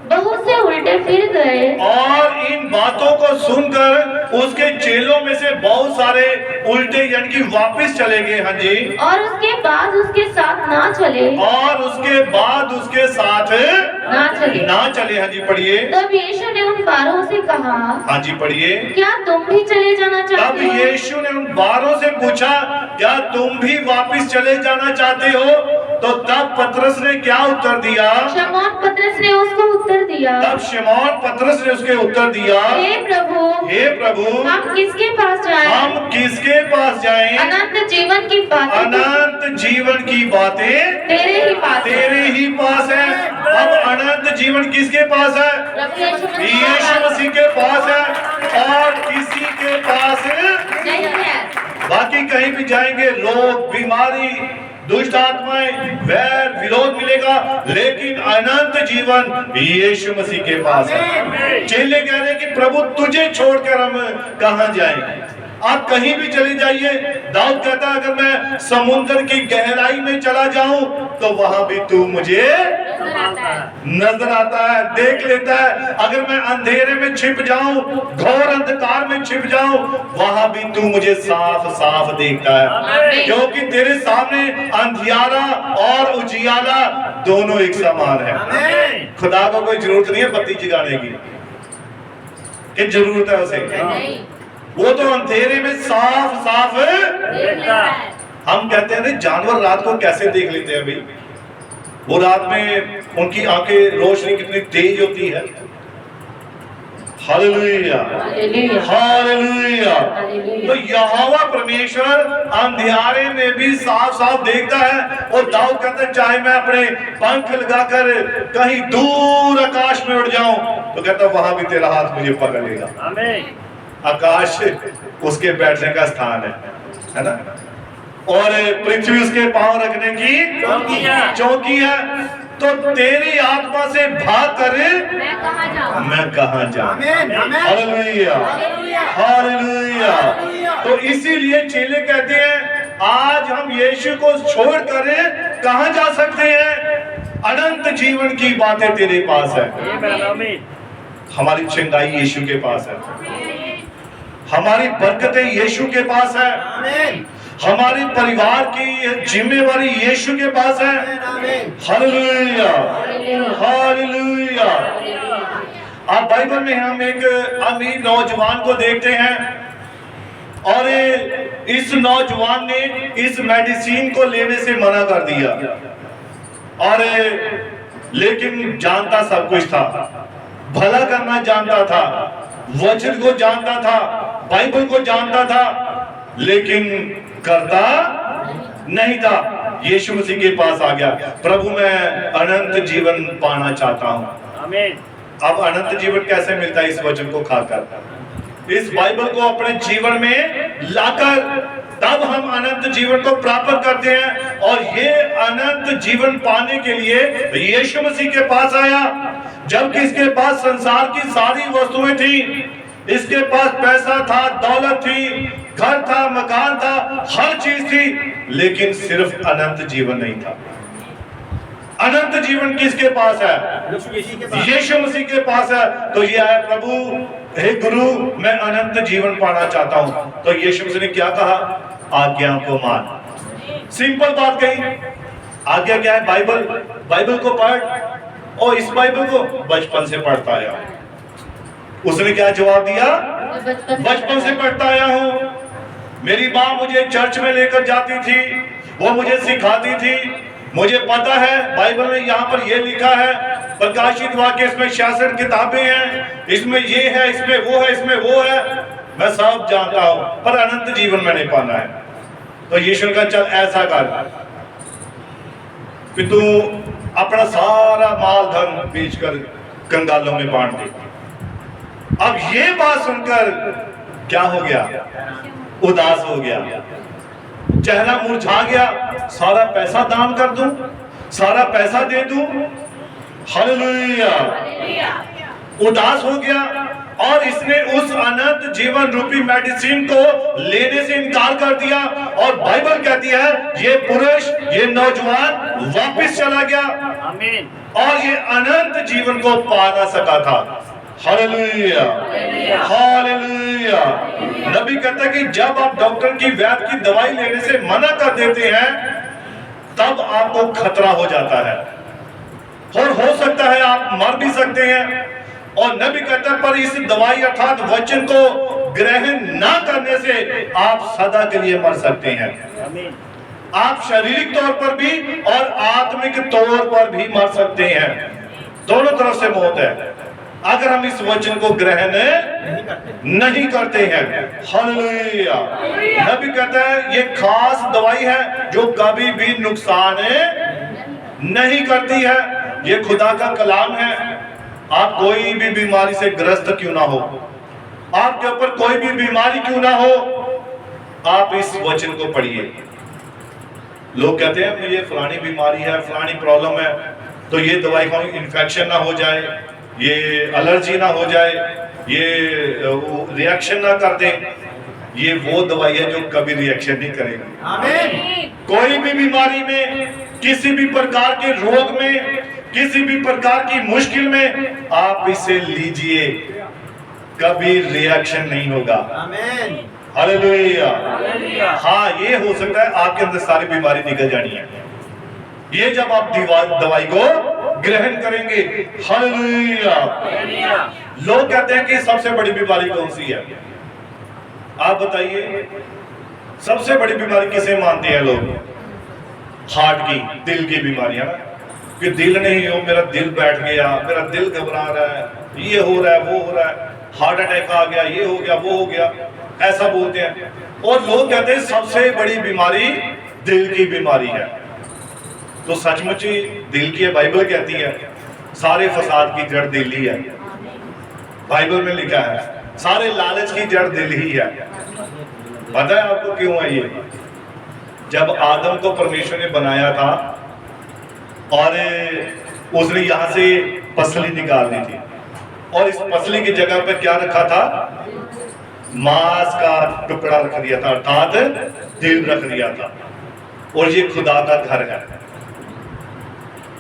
बहुत से उल्टे फिर गए, और इन बातों को सुनकर उसके चेलों में से बहुत सारे उल्टे यानी कि वापस चले गए। हाँ जी। और उसके बाद उसके साथ ना चले, और उसके बाद उसके साथ ना चले। हाँ जी पढ़िए। तब यीशु ने उन 12 से कहा, हाँ जी पढ़िए। क्या तुम भी चले जाना चाहते हो? तब यीशु ने उन 12 से पूछा, क्या तुम भी वापस चले जाना चाहते हो? तो तब पतरस ने क्या उत्तर दिया? शमौन पतरस ने उसको उत्तर दिया। तब शमौन पतरस ने उसके उत्तर दिया, हे प्रभु, हम किसके पास जाएं? हम किसके पास जाएं? अनंत जीवन की बातें तेरे ही पास है। अब अनंत जीवन किसके पास है? यीशु मसीह के पास है, और किसी के पास नहीं है। बाकी बाकी कहीं भी जाएंगे रोग, बीमारी, दुष्ट आत्माएं, वैर, विरोध मिलेगा, लेकिन अनंत जीवन यीशु मसीह के पास है। चेले कह रहे हैं कि प्रभु तुझे छोड़कर हम कहां जाएं? आप कहीं भी चले जाइए। दाऊद कहता है अगर मैं समुद्र की गहराई में चला जाऊं तो वहां भी तू मुझे नजर आता है, देख लेता है। अगर मैं अंधेरे में छिप जाऊं, घोर अंधकार में छिप जाऊं, वहां भी तू मुझे साफ साफ देखता है, क्योंकि तेरे सामने अंधियारा और उजियाला दोनों एक समान है। खुदा को कोई जरूरत नहीं है बत्ती जगाने की, कि जरूरत है उसे, वो तो अंधेरे में साफ साफ देखता है। हम कहते हैं जानवर रात को कैसे देख लेते हैं भाई? वो रात में उनकी आंखें, रोशनी कितनी तेज होती है। Hallelujah, hallelujah. तो यहोवा परमेश्वर अंधियारे में भी साफ साफ देखता है। और दाऊद कहता है चाहे मैं अपने पंख लगाकर कहीं दूर आकाश में उड़ जाऊं तो कहता वहां भी तेरा हाथ मुझे पकड़ लेगा। आमीन। आकाश उसके बैठने का स्थान है ना, और पृथ्वी उसके पांव रखने की चौकी है। तो तेरी आत्मा से भाग कर मैं कहां जाऊं? Hallelujah, hallelujah. तो इसीलिए चेले कहते हैं आज हम यीशु को छोड़कर कहां जा सकते हैं? अनंत जीवन की बातें तेरे पास है। हमारी चंगाई यीशु के पास है, हमारी बरकतें यीशु के पास है, हमारी परिवार की जिम्मेवारी यीशु के पास है। Hallelujah, hallelujah. आप बाइबल में हम एक अमीर नौजवान को देखते हैं, और इस नौजवान ने इस मेडिसिन को लेने से मना कर दिया, और लेकिन जानता सब कुछ था, भला करना जानता था, वचन को जानता था, बाइबल को जानता था, लेकिन करता नहीं था। यीशु मसीह के पास आ गया, प्रभु मैं अनंत जीवन पाना चाहता हूं। आमीन। अब अनंत जीवन कैसे मिलता है? इस वचन को खाकर, इस बाइबल को अपने जीवन में लाकर, तब हम अनंत जीवन को प्राप्त करते हैं। और ये अनंत जीवन पाने के लिए यीशु मसीह के पास आया, जबकि इसके पास संसार की सारी वस्तुएं थी, इसके पास पैसा था, दौलत थी, घर था, मकान था, हर चीज थी, लेकिन सिर्फ अनंत जीवन नहीं था। अनंत जीवन किसके पास है? यीशु मसीह के पास है। तो ये आया, प्रभु हे गुरु मैं अनंत जीवन पाना चाहता हूं। तो यीशु मसीह ने क्या कहा? आज्ञा को मान। सिंपल बात कही। आज्ञा क्या है? बाइबल, बाइबल को पढ़। और इस बाइबल को बचपन से पढ़ता आया। उसने क्या जवाब दिया? बचपन से पढ़ता आया हूं। मेरी माँ मुझे चर्च में लेकर जाती थी, वो मुझे सिखाती थी, मुझे पता है बाइबल में यहाँ पर ये लिखा है, प्रकाशित वाक्य इसमें 66 किताबें हैं, इसमें ये है, इसमें वो है, इसमें वो है, मैं सब जानता हूं, पर अनंत जीवन मैंने पाना है। तो यीशु का चल ऐसा कर कि तू अपना सारा माल धन बेचकर कंगालों में बांट दे। अब ये बात सुनकर क्या हो गया? उदास हो गया, चेहरा मुरझा गया। सारा पैसा दान कर दूं, सारा पैसा दे दूं? हालेलुया। उदास हो गया, और इसने उस अनंत जीवन रूपी मेडिसिन को लेने से इनकार कर दिया। और बाइबल कहती है ये पुरुष, ये नौजवान वापस चला गया, आमीन, और ये अनंत जीवन को पा ना सका था। Hallelujah, hallelujah. नबी कहता है कि जब आप डॉक्टर की वैद्य की दवाई लेने से मना कर देते हैं, तब आपको खतरा हो जाता है, और हो सकता है आप मर भी सकते हैं। और नबी कहता है पर इस दवाई अर्थात वचन को ग्रहण ना करने से आप सदा के लिए मर सकते हैं। आप शारीरिक तौर पर भी और आत्मिक तौर पर भी मर सकते हैं, दोनों तरफ से मौत है अगर हम इस वचन को ग्रहण नहीं करते हैं। हालेलुया। नबी कहता है ये खास दवाई है जो कभी भी नुकसान नहीं करती है। ये खुदा का कलाम है। आप कोई भी बीमारी से ग्रस्त क्यों ना हो, आपके ऊपर कोई भी बीमारी क्यों ना हो, आप इस वचन को पढ़िए। लोग कहते हैं मुझे फलानी बीमारी है, फलानी प्रॉब्लम है, तो ये दवाई खाऊं, इन्फेक्शन ना हो जाए, ये एलर्जी ना हो जाए, ये रिएक्शन ना कर दे। ये वो दवाई है जो कभी रिएक्शन नहीं करेगी। आमीन। कोई भी बीमारी में, किसी भी प्रकार के रोग में, किसी भी प्रकार की मुश्किल में आप इसे लीजिए, कभी रिएक्शन नहीं होगा। आमीन। हालेलुया। हाँ, ये हो सकता है आपके अंदर सारी बीमारी निकल जानी है, ये जब आप दवाई को ग्रहण करेंगे। हालेलुया। लोग कहते हैं कि सबसे बड़ी बीमारी कौन सी है? आप बताइए, सबसे बड़ी बीमारी किसे मानते हैं लोग? हार्ट की, दिल की बीमारी है ना, कि दिल नहीं हो, मेरा दिल बैठ गया, मेरा दिल घबरा रहा है, ये हो रहा है, वो हो रहा है, हार्ट अटैक आ गया, ये हो गया, वो हो गया, ऐसा बोलते हैं। और लोग कहते हैं सबसे बड़ी बीमारी दिल की बीमारी है। तो सचमुच ही दिल की है। बाइबल कहती है सारे फसाद की जड़ दिल ही है। बाइबल में लिखा है सारे लालच की जड़ दिल ही है। पता है आपको क्यों है ये? जब आदम को परमेश्वर ने बनाया था और उसने यहां से पसली निकालनी थी, और इस पसली की जगह पर क्या रखा था? मांस का टुकड़ा रख दिया था, अर्थात दिल रख दिया था। और ये खुदा का घर है।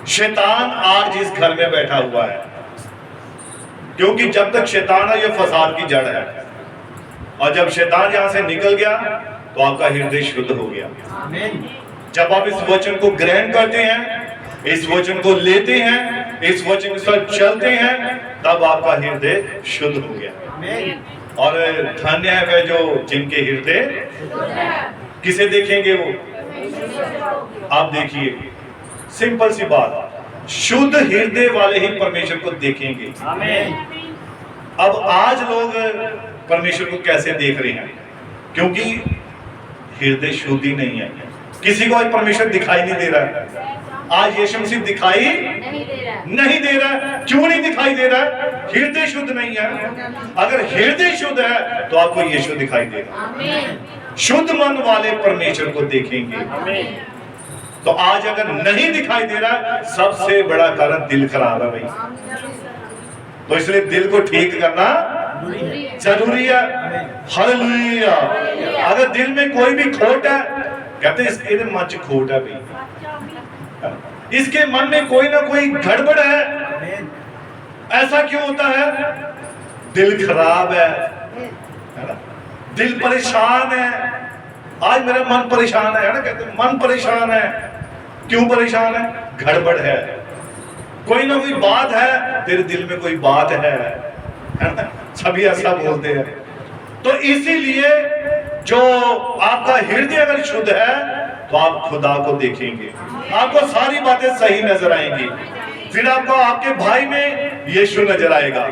शैतान आज इस घर में बैठा हुआ है, क्योंकि जब तक शैतान है ये फसाद की जड़ है, और जब शैतान यहां से निकल गया तो आपका हृदय शुद्ध हो गया। आमीन। जब आप इस वचन को ग्रहण करते हैं, इस वचन को लेते हैं, इस वचन के साथ चलते हैं, तब आपका हृदय शुद्ध हो गया। आमीन। और धन्य है वे जो जिनके हृदय किसे देखेंगे वो? आप देखिए, सिंपल सी बात, शुद्ध हृदय वाले ही परमेश्वर को देखेंगे। आमीन। अब आज लोग परमेश्वर को कैसे देख रहे हैं? क्योंकि हृदय शुद्ध ही नहीं है। किसी को आज परमेश्वर दिखाई नहीं दे रहा है। आज यीशु मसीह दिखाई नहीं दे रहा है। क्यों नहीं दिखाई दे रहा है? हृदय शुद्ध नहीं है। अगर हृदय शुद्ध है तो आपको यीशु दिखाई देगा। शुद्ध मन वाले परमेश्वर को देखेंगे। तो आज अगर नहीं दिखाई दे रहा है, सबसे बड़ा कारण दिल खराब है भाई। तो इसलिए दिल को ठीक करना जरूरी है। हालेलुया। अगर दिल में कोई भी खोट है, कहते हैं इसके मन में खोट है भाई, इसके मन में कोई ना कोई गड़बड़ है। ऐसा क्यों होता है? दिल खराब है ना? दिल परेशान है। आज मेरा मन परेशान है ना, कहते हैं मन परेशान है। क्यों परेशान है? गड़बड़ है, कोई ना कोई बात है, तेरे दिल में कोई बात है ना? सभी ऐसा बोलते हैं। तो इसीलिए जो आपका हृदय अगर शुद्ध है तो आप खुदा को देखेंगे, आपको सारी बातें सही नजर आएंगी। फिर आपको आपके भाई में यीशु नजर आएगा,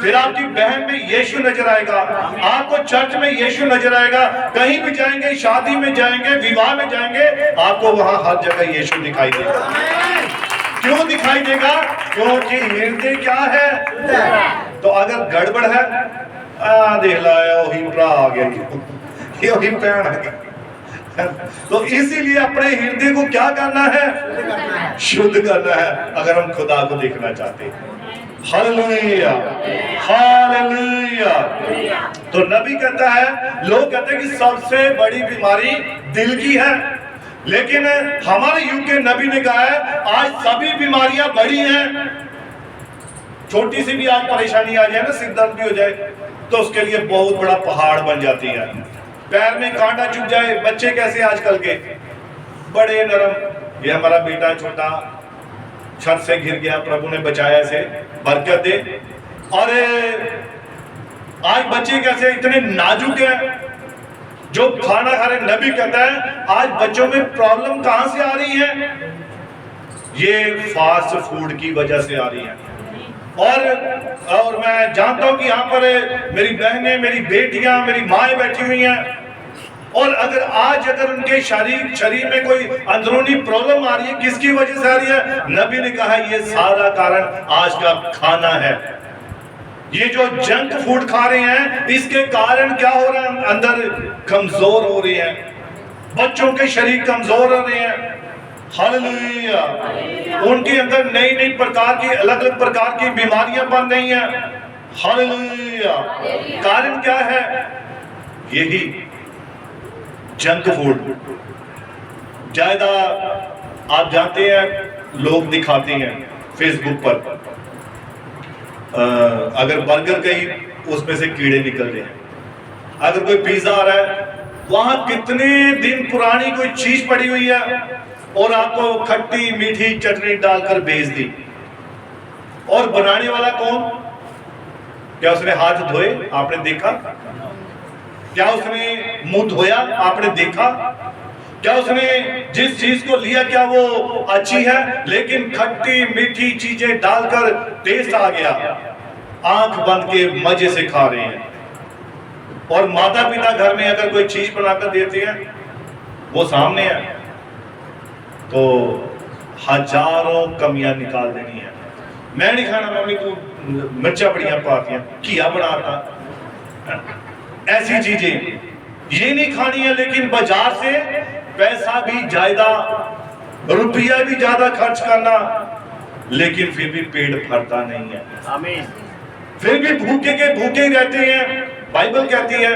फिर आपकी बहन में यीशु नजर आएगा, आपको चर्च में यीशु नजर आएगा। कहीं भी जाएंगे, शादी में जाएंगे, विवाह में जाएंगे, आपको वहां हर जगह यीशु दिखाई देगा। क्यों दिखाई देगा? क्योंकि हृदय क्या है? तो अगर गड़बड़ है, देख लाया वही भरा आ गया, ये वही पैन आ गया। तो इसीलिए अपने हृदय को क्या करना है? शुद्ध करना है, अगर हम खुदा को देखना चाहते हैं। Hallelujah, hallelujah. तो नबी कहता है, लोग कहते हैं कि सबसे बड़ी बीमारी दिल की है, लेकिन हमारे युग के नबी ने कहा है आज सभी बीमारियां बड़ी हैं। छोटी सी भी आज परेशानी आ जाए ना, सिर दर्द भी हो जाए, तो उसके लिए बहुत बड़ा पहाड़ बन जाती है। पैर में कांटा चुभ जाए, बच्चे कैसे आजकल के बड़े नरम। ये हमारा बेटा छोटा छत से गिर गया, प्रभु ने बचाया, से बरकत दे। और आज बच्चे कैसे इतने नाजुक हैं, जो खाना खा रहे। नबी कहता है आज बच्चों में प्रॉब्लम कहां से आ रही है? ये फास्ट फूड की वजह से आ रही है। और मैं जानता हूं कि यहाँ पर मेरी बहनें, मेरी बेटियां, मेरी माएँ बैठी हुई हैं, और अगर उनके शरीर में कोई अंदरूनी प्रॉब्लम आ रही है, किसकी वजह से आ रही है? नबी ने कहा ये सारा कारण आज का खाना है। ये जो जंक फूड खा रहे हैं, इसके कारण क्या हो रहा है? अंदर कमजोर हो रहे हैं, बच्चों के शरीर कमजोर हो रहे हैं। हालेलुया। उनके अंदर नई नई प्रकार की, अलग अलग प्रकार की बीमारियां बन रही हैं। हालेलुया। कारण क्या है? यही जंक फूड। ज्यादा आप जानते हैं, लोग दिखाते हैं फेसबुक पर, अगर बर्गर कहीं उसमें से कीड़े निकल रहे हैं, अगर कोई पिज्जा आ रहा है, वहां कितने दिन पुरानी कोई चीज पड़ी हुई है और आपको खट्टी मीठी चटनी डालकर भेज दी। और बनाने वाला कौन? क्या उसने हाथ धोए? आपने देखा? क्या उसने मुंह धोया? आपने देखा? क्या उसने जिस चीज को लिया, क्या वो अच्छी है? लेकिन खट्टी मीठी चीजें डालकर टेस्ट आ गया, आंख बंद के मजे से खा रहे हैं। और माता पिता घर में अगर कोई चीज बनाकर देते हैं, वो सामने है, तो हजारों कमियां निकाल देनी है। मैं नहीं खाना, मम्मी तू मिर्चा बढ़िया पाती, घिया बनाता, ऐसी चीजें ये नहीं खानी है। लेकिन बाजार से पैसा भी ज्यादा, रुपया भी ज्यादा खर्च करना, लेकिन फिर भी पेट भरता नहीं है। आमीन। फिर भी भूखे के भूखे ही रहते हैं। बाइबल कहती है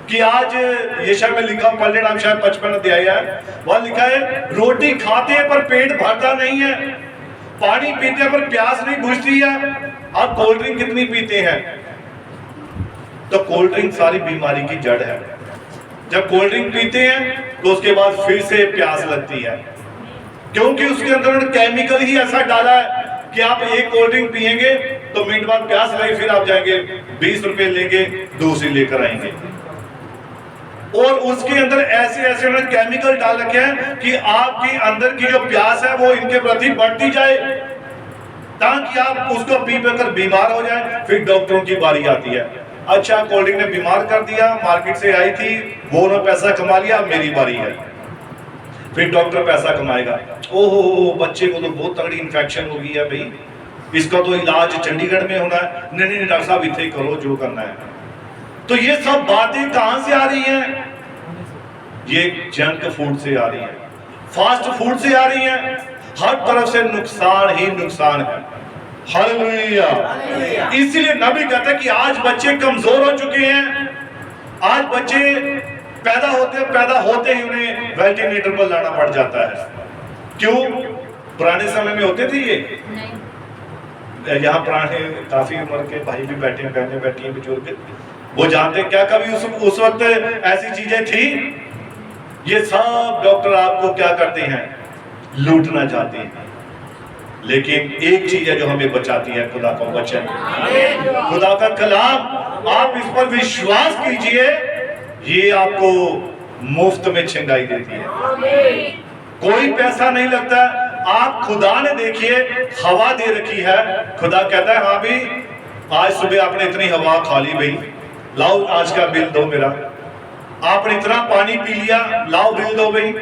कि आज यशायाह में लिखा, पढ़ लेना शायद 55 अध्याय है, वहां लिखा है, रोटी खाते हैं पर पेट भरता नहीं है, पानी पीते हैं पर प्यास नहीं बुझती है। आप कोल्ड ड्रिंक कितनी पीते हैं? तो कोल्ड ड्रिंक सारी बीमारी की जड़ है। जब कोल्ड ड्रिंक पीते हैं तो उसके बाद फिर से प्यास लगती है, क्योंकि उसके अंदर केमिकल ही ऐसा डाला है कि आप एक कोल्ड ड्रिंक पिएंगे तो मिनट बाद प्यास लगे, फिर आप जाएंगे 20 रुपए लेंगे, दूसरी लेकर आएंगे। और उसके अंदर ऐसे ऐसे उन्होंने केमिकल डाल रखे हैं कि आपकी अंदर की जो प्यास है वो इनके प्रति बढ़ती जाए, ताकि आप उसको पी कर बीमार हो जाए। फिर डॉक्टरों की बारी आती है, अच्छा कोल्ड ड्रिंक ने बीमार कर दिया, मार्केट से आई थी, वो उन्होंने पैसा कमा लिया, मेरी बारी है। फिर डॉक्टर पैसा कमाएगा, ओहो बच्चे को तो बहुत तगड़ी इन्फेक्शन हो गई है भाई, इसका तो इलाज चंडीगढ़ में होना है। नहीं नहीं डॉक्टर साहब इतने करो जो करना है। तो ये सब बातें कहां से आ रही हैं? ये जंक फूड से आ रही है, फास्ट फूड से आ रही है। हर तरफ से नुकसान ही नुकसान है। हालेलुया। इसीलिए नबी कहता है कि आज बच्चे कमजोर हो चुके हैं। आज बच्चे पैदा होते ही उन्हें वेंटिलेटर पर लाना पड़ जाता है। क्यों? पुराने समय में होते थे ये? यहाँ पुराने काफी उम्र के भाई भी बैठे हैं, बहनें बैठी हैं, बुजुर्ग, वो जानते क्या कभी उस वक्त ऐसी चीजें थी? ये सब डॉक्टर आपको क्या करते हैं? लूटना चाहते हैं। लेकिन एक चीज है जो हमें बचाती है, खुदा का वचन, खुदा का कलाम। आप इस पर विश्वास कीजिए, ये आपको मुफ्त में छिंगाई देती है, कोई पैसा नहीं लगता। आप खुदा ने देखिए हवा दे रखी है, खुदा कहता है हाँ भी आज सुबह आपने इतनी हवा खा ली भाई, लाओ आज का बिल दो मेरा। आपने इतना पानी पी लिया, लाओ बिल दो भाई।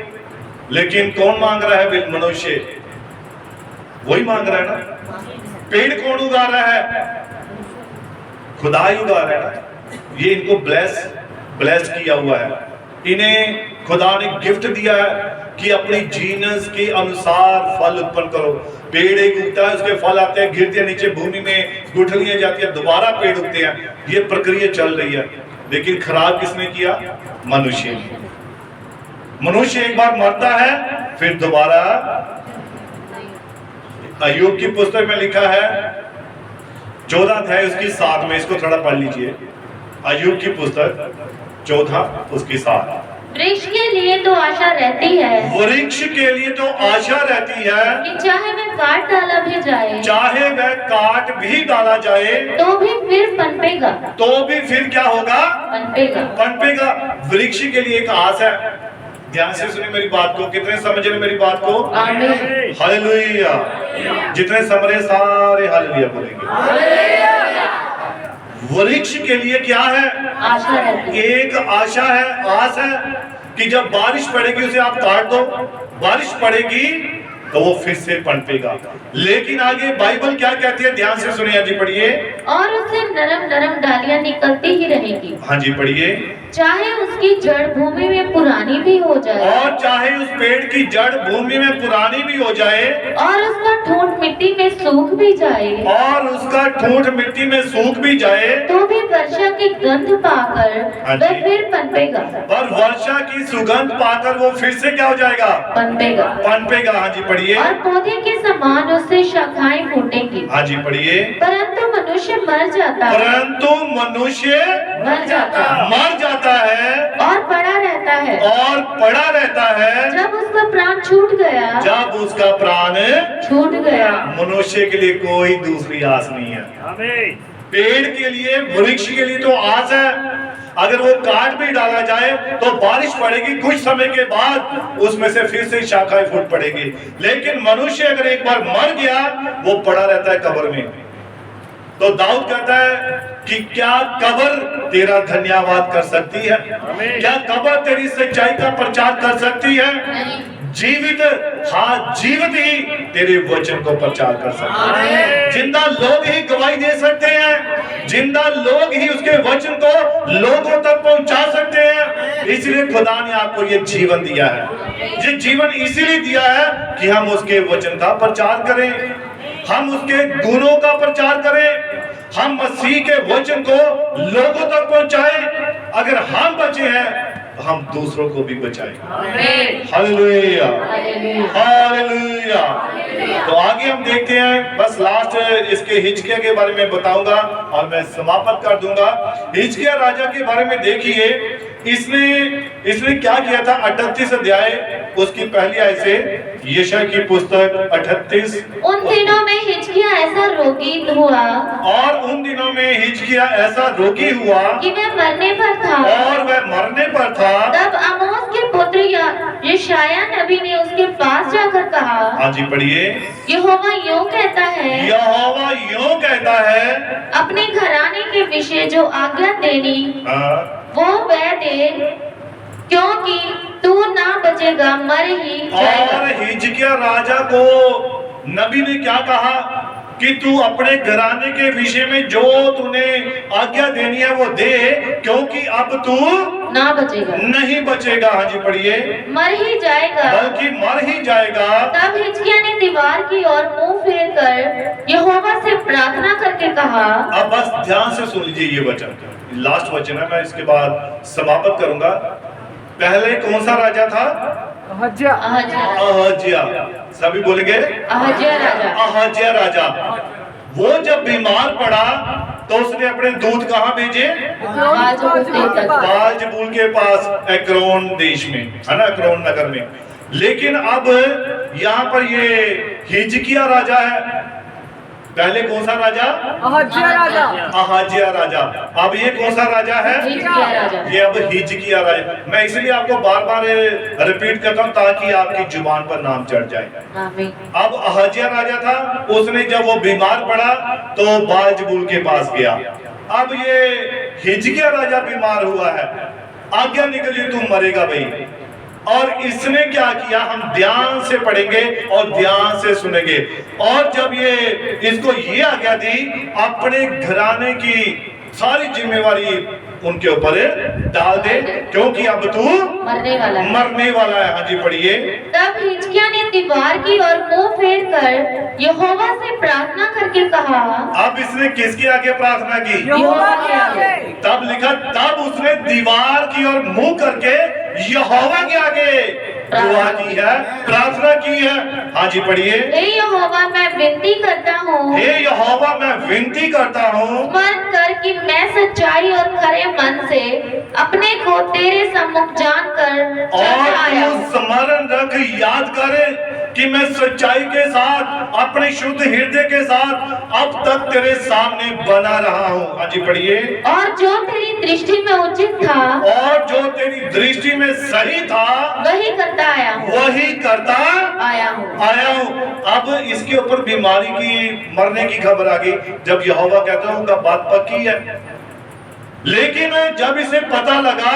लेकिन कौन मांग रहा है बिल? मनुष्य, वही मांग रहा है ना। पेड़ कौन उगा रहा है? खुदा ही उगा रहा है ना। ये इनको ब्लेस्ड किया हुआ है, इन्हें खुदा ने गिफ्ट दिया है कि अपनी जीनस के अनुसार फल उत्पन्न करो। पेड़ एक उगता है, उसके फल आते हैं, गिरते नीचे भूमि में, गुठलियां जाती है, दोबारा पेड़ उगते हैं। ये प्रक्रिया चल रही है। लेकिन खराब किसने किया? मनुष्य। मनुष्य एक बार मरता है, फिर दोबारा। अय्यूब की पुस्तक में लिखा है 14 अध्याय उसकी 7 में, इसको थोड़ा पढ़ लीजिए। अय्यूब की पुस्तक 14 उसकी 7। वृक्ष के लिए तो आशा रहती है, वृक्ष के लिए तो आशा रहती है कि चाहे वह काट डाला भी जाए, चाहे वह काट भी डाला जाए, तो भी फिर पनपेगा, तो भी फिर क्या होगा? पनपेगा। वृक्ष के लिए एक आस है। ध्यान से सुनिए मेरी बात को। कितने समझ रहे मेरी बात को? आमीन। हालेलुया। जितने समझ रहे सारे हालेलुया बोलेंगे। वृक्ष के लिए क्या है? आशा रहती है। एक आशा है, आस है कि जब बारिश पड़ेगी उसे आप काट दो, बारिश पड़ेगी तो वो फिर से पनपेगा। लेकिन आगे बाइबल क्या कहती है, ध्यान से सुनिए जी, पढ़िए। और उससे नरम नरम डालियां निकलती ही रहेंगी, हाँ जी पढ़िए। चाहे उसकी जड़ भूमि में पुरानी भी हो जाए, और चाहे उस पेड़ की जड़ भूमि में पुरानी भी हो जाए, और उसका ठूंठ मिट्टी में सूख भी जाए, और उसका ठूंठ मिट्टी में सूख भी जाए, तो भी वर्षा की गंध पाकर हाँ वह जी। फिर पनपेगा। पर वर्षा की सुगंध पाकर वो फिर से क्या हो जाएगा, पनपेगा। पनपेगा। हाँ जी पढ़िए। और पौधे के समान उससे शाखाएं फूटेंगी। हाँ जी पढ़िए। परंतु मनुष्य मर जाता है, परंतु मनुष्य मर जाता है मर जाता है और पड़ा रहता है, और पड़ा रहता है जब उसका प्राण छूट गया, जब उसका प्राण छूट गया। मनुष्य के लिए कोई दूसरी आस नहीं है। पेड़ के लिए, वृक्ष के लिए तो आस है, अगर वो काट भी डाला जाए तो बारिश पड़ेगी, कुछ समय के बाद उसमें से फिर से शाखाएं फूट पड़ेगी। लेकिन मनुष्य अगर एक बार मर गया, वो पड़ा रहता है कब्र में। तो दाऊद कहता है कि क्या कब्र तेरा धन्यवाद कर सकती है, क्या कब्र तेरी सच्चाई का प्रचार कर सकती है? जीवित, हाँ जीवित ही तेरे वचन को प्रचार कर सकते हैं। जिंदा लोग ही गवाही दे सकते हैं, जिंदा लोग ही उसके वचन को लोगों तक पहुंचा सकते हैं। इसलिए खुदा ने आपको ये जीवन दिया है। ये जीवन इसीलिए दिया है कि हम उसके वचन का प्रचार करें, हम उसके गुणों का प्रचार करें, हम मसीह के वचन को लोगों तक पहुंचाएं। अगर हम बचे हैं तो हम दूसरों को भी बचाएं। Hallelujah, hallelujah. तो आगे हम देखते हैं, बस लास्ट इसके हिजकिय्याह के बारे में बताऊंगा और मैं समाप्त कर दूंगा। हिजकिय्याह राजा के बारे में देखिए, इसने क्या किया था। 38 अध्याय उसकी पहली आयत से, यशायाह की पुस्तक 38। उन दिनों में हिजकिय्याह ऐसा रोगी हुआ, और उन दिनों में हिजकिय्याह ऐसा रोगी हुआ कि वह मरने पर था। और वह मरने पर था। तब आमोस के पुत्र यशायाह नबी ने उसके पास जाकर कहा, हाँ जी पढ़िए। यहोवा यूं कहता है, यहोवा यूं कहता है, अपने घराने के विषय जो आज्ञा देनी वो वह दे, क्योंकि तू ना बचेगा, मर ही जाएगा। और हिजकिय्याह राजा को नबी ने क्या कहा कि तू अपने घराने के विषय में जो तूने आज्ञा देनी है वो दे, क्योंकि अब तू ना बचेगा, नहीं बचेगा। हाँ जी पढ़िए। मर ही जाएगा, बल्कि मर ही जाएगा। तब हिजकिय्याह ने दीवार की ओर मुंह फेर कर यहोवा से प्रार्थना करके कहा। अब बस ध्यान से सुन लीजिए, ये वचन लास्ट वचन है, मैं इसके बाद समाप्त करूंगा। पहले कौन सा राजा था? अहज्याह। सभी बोलेंगे अहज्याह राजा। वो जब बीमार पड़ा तो उसने अपने दूत कहाँ भेजे? बालजबूल के पास, एक्रोन देश में, है ना, एक्रोन नगर में। लेकिन अब यहाँ पर ये हिजकिय्याह राजा है। पहले कौन सा राजा? अहज्याह राजा। अब ये कौन सा राजा है? ये अब हिजकिय्याह राजा। मैं इसलिए आपको बार बार रिपीट करता हूँ ताकि आपकी जुबान पर नाम चढ़ जाए। अब अहज्याह राजा था, उसने जब वो बीमार पड़ा तो बालजबूल के पास गया। अब ये हिजकिय्याह राजा बीमार हुआ है, आज्ञा निकली तू मरेगा भाई। और इसने क्या किया, हम ध्यान से पढ़ेंगे और ध्यान से सुनेंगे। और जब ये इसको ये आज्ञा दी, अपने घराने की सारी जिम्मेवारी उनके ऊपर डाल दे, क्योंकि अब तू मरने वाला है। हाँ जी पढ़िए। तब हिजकिय्याह ने दीवार की ओर मुंह फेर कर यहोवा से प्रार्थना करके कहा। अब इसने किसके आगे प्रार्थना की? यहोवा के आगे। तब लिखा, तब उसने दीवार की ओर मुंह करके यहोवा के आगे दुआ की है, प्रार्थना की है। हाँ जी पढ़िए। हे यहोवा मैं विनती करता हूँ, हे यहोवा मैं विनती करता हूँ, स्मरण कर कि मैं सच्चाई और खरे मन से अपने को तेरे सम्मुख जानकर और स्मरण रख, याद कर कि मैं सच्चाई के साथ, अपने शुद्ध हृदय के साथ अब तक तेरे सामने बना रहा हूँ। हाँ जी पढ़िए। और जो तेरी दृष्टि में उचित था, और जो तेरी दृष्टि में सही था, वही करता आया हूँ, वही करता आया हूँ। अब इसके ऊपर बीमारी की, मरने की खबर आ गई। जब यहोवा कहता हूँ बात पक्की है, लेकिन जब इसे पता लगा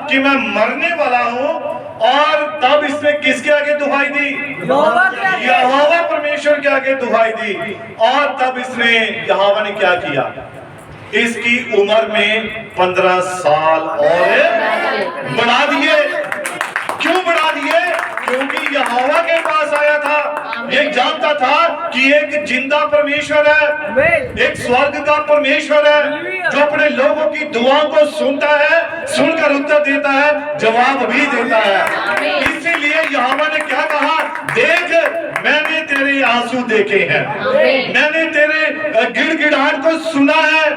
कि मैं मरने वाला हूँ, और तब इसने किसके आगे दुहाई दी? यहोवा परमेश्वर के आगे दुहाई दी। और तब इसने यहोवा ने क्या किया? इसकी उम्र में 15 साल और बढ़ा दिए। क्यों बढ़ा दिए? क्योंकि यहोवा के पास आया था, ये जानता था कि एक जिंदा परमेश्वर है, एक स्वर्ग का परमेश्वर है जो अपने लोगों की दुआओं को सुनता है, सुनकर उत्तर देता है, जवाब भी देता है। इसीलिए यहोवा ने क्या कहा? देख, मैंने तेरे आंसू देखे हैं, मैंने तेरे गिड़गिड़ाहट को सुना है,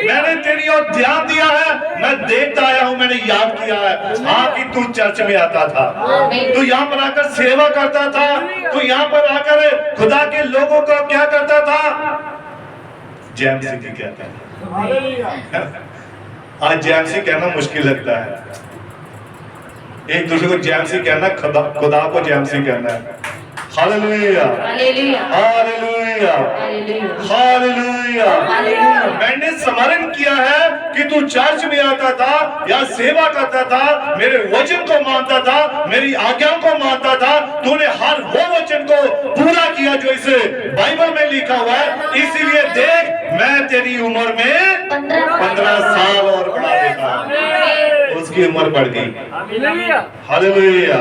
मैंने तेरी ओर ध्यान दिया है, मैं देखता आया हूं, मैंने याद किया है। हाँ कि तू चर्च में आता था, तू यहाँ पर आकर सेवा करता था, तू यहाँ पर आकर खुदा के लोगों को क्या करता था? जैमसी कहता है। आज जैमसी कहना मुश्किल लगता है। एक दूसरे को जैमसी कहना, खुदा को जैमसी कहना है। Hallelujah, hallelujah, hallelujah. मैंने स्मरण किया है कि तू चर्च में आता था या सेवा करता था, मेरे वचन को मानता था, मेरी आज्ञाओं को मानता था, तूने हर वो वचन को पूरा किया जो इस बाइबल में लिखा हुआ है। इसीलिए देख, मैं तेरी उम्र में 15 साल और बढ़ा देता। उसकी उम्र बढ़ गई। हालेलुया।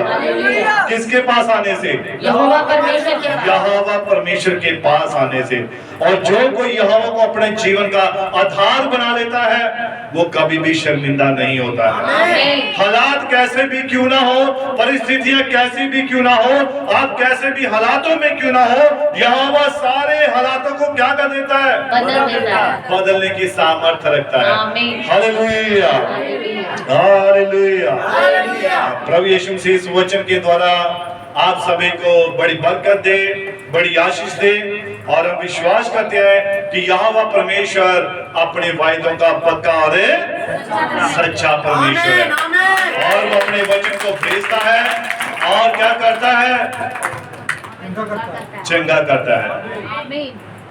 किसके पास आने से? यहोवा परमेश्वर के पास। यहोवा परमेश्वर के पास आने से। और जो कोई यहोवा को अपने जीवन का आधार बना लेता है, वो कभी भी शर्मिंदा नहीं होता है। हालात कैसे भी क्यों ना हो, परिस्थितियां कैसी भी क्यों ना हो, आप कैसे भी हालातों में क्यों ना हो, यहोवा सारे हालातों को क्या कर देता है? बदल देता है, बदलने की सामर्थ्य रखता है। Hallelujah, hallelujah. हालेलुया। प्रभु यीशु मसीह इस वचन के द्वारा आप सभी को बड़ी बरकत दे, बड़ी आशीष दे। और हम विश्वास करते हैं कि यहोवा परमेश्वर अपने वायदों का पक्का और सच्चा परमेश्वर है, और वो अपने वचन को भेजता है और क्या करता है? चंगा करता है।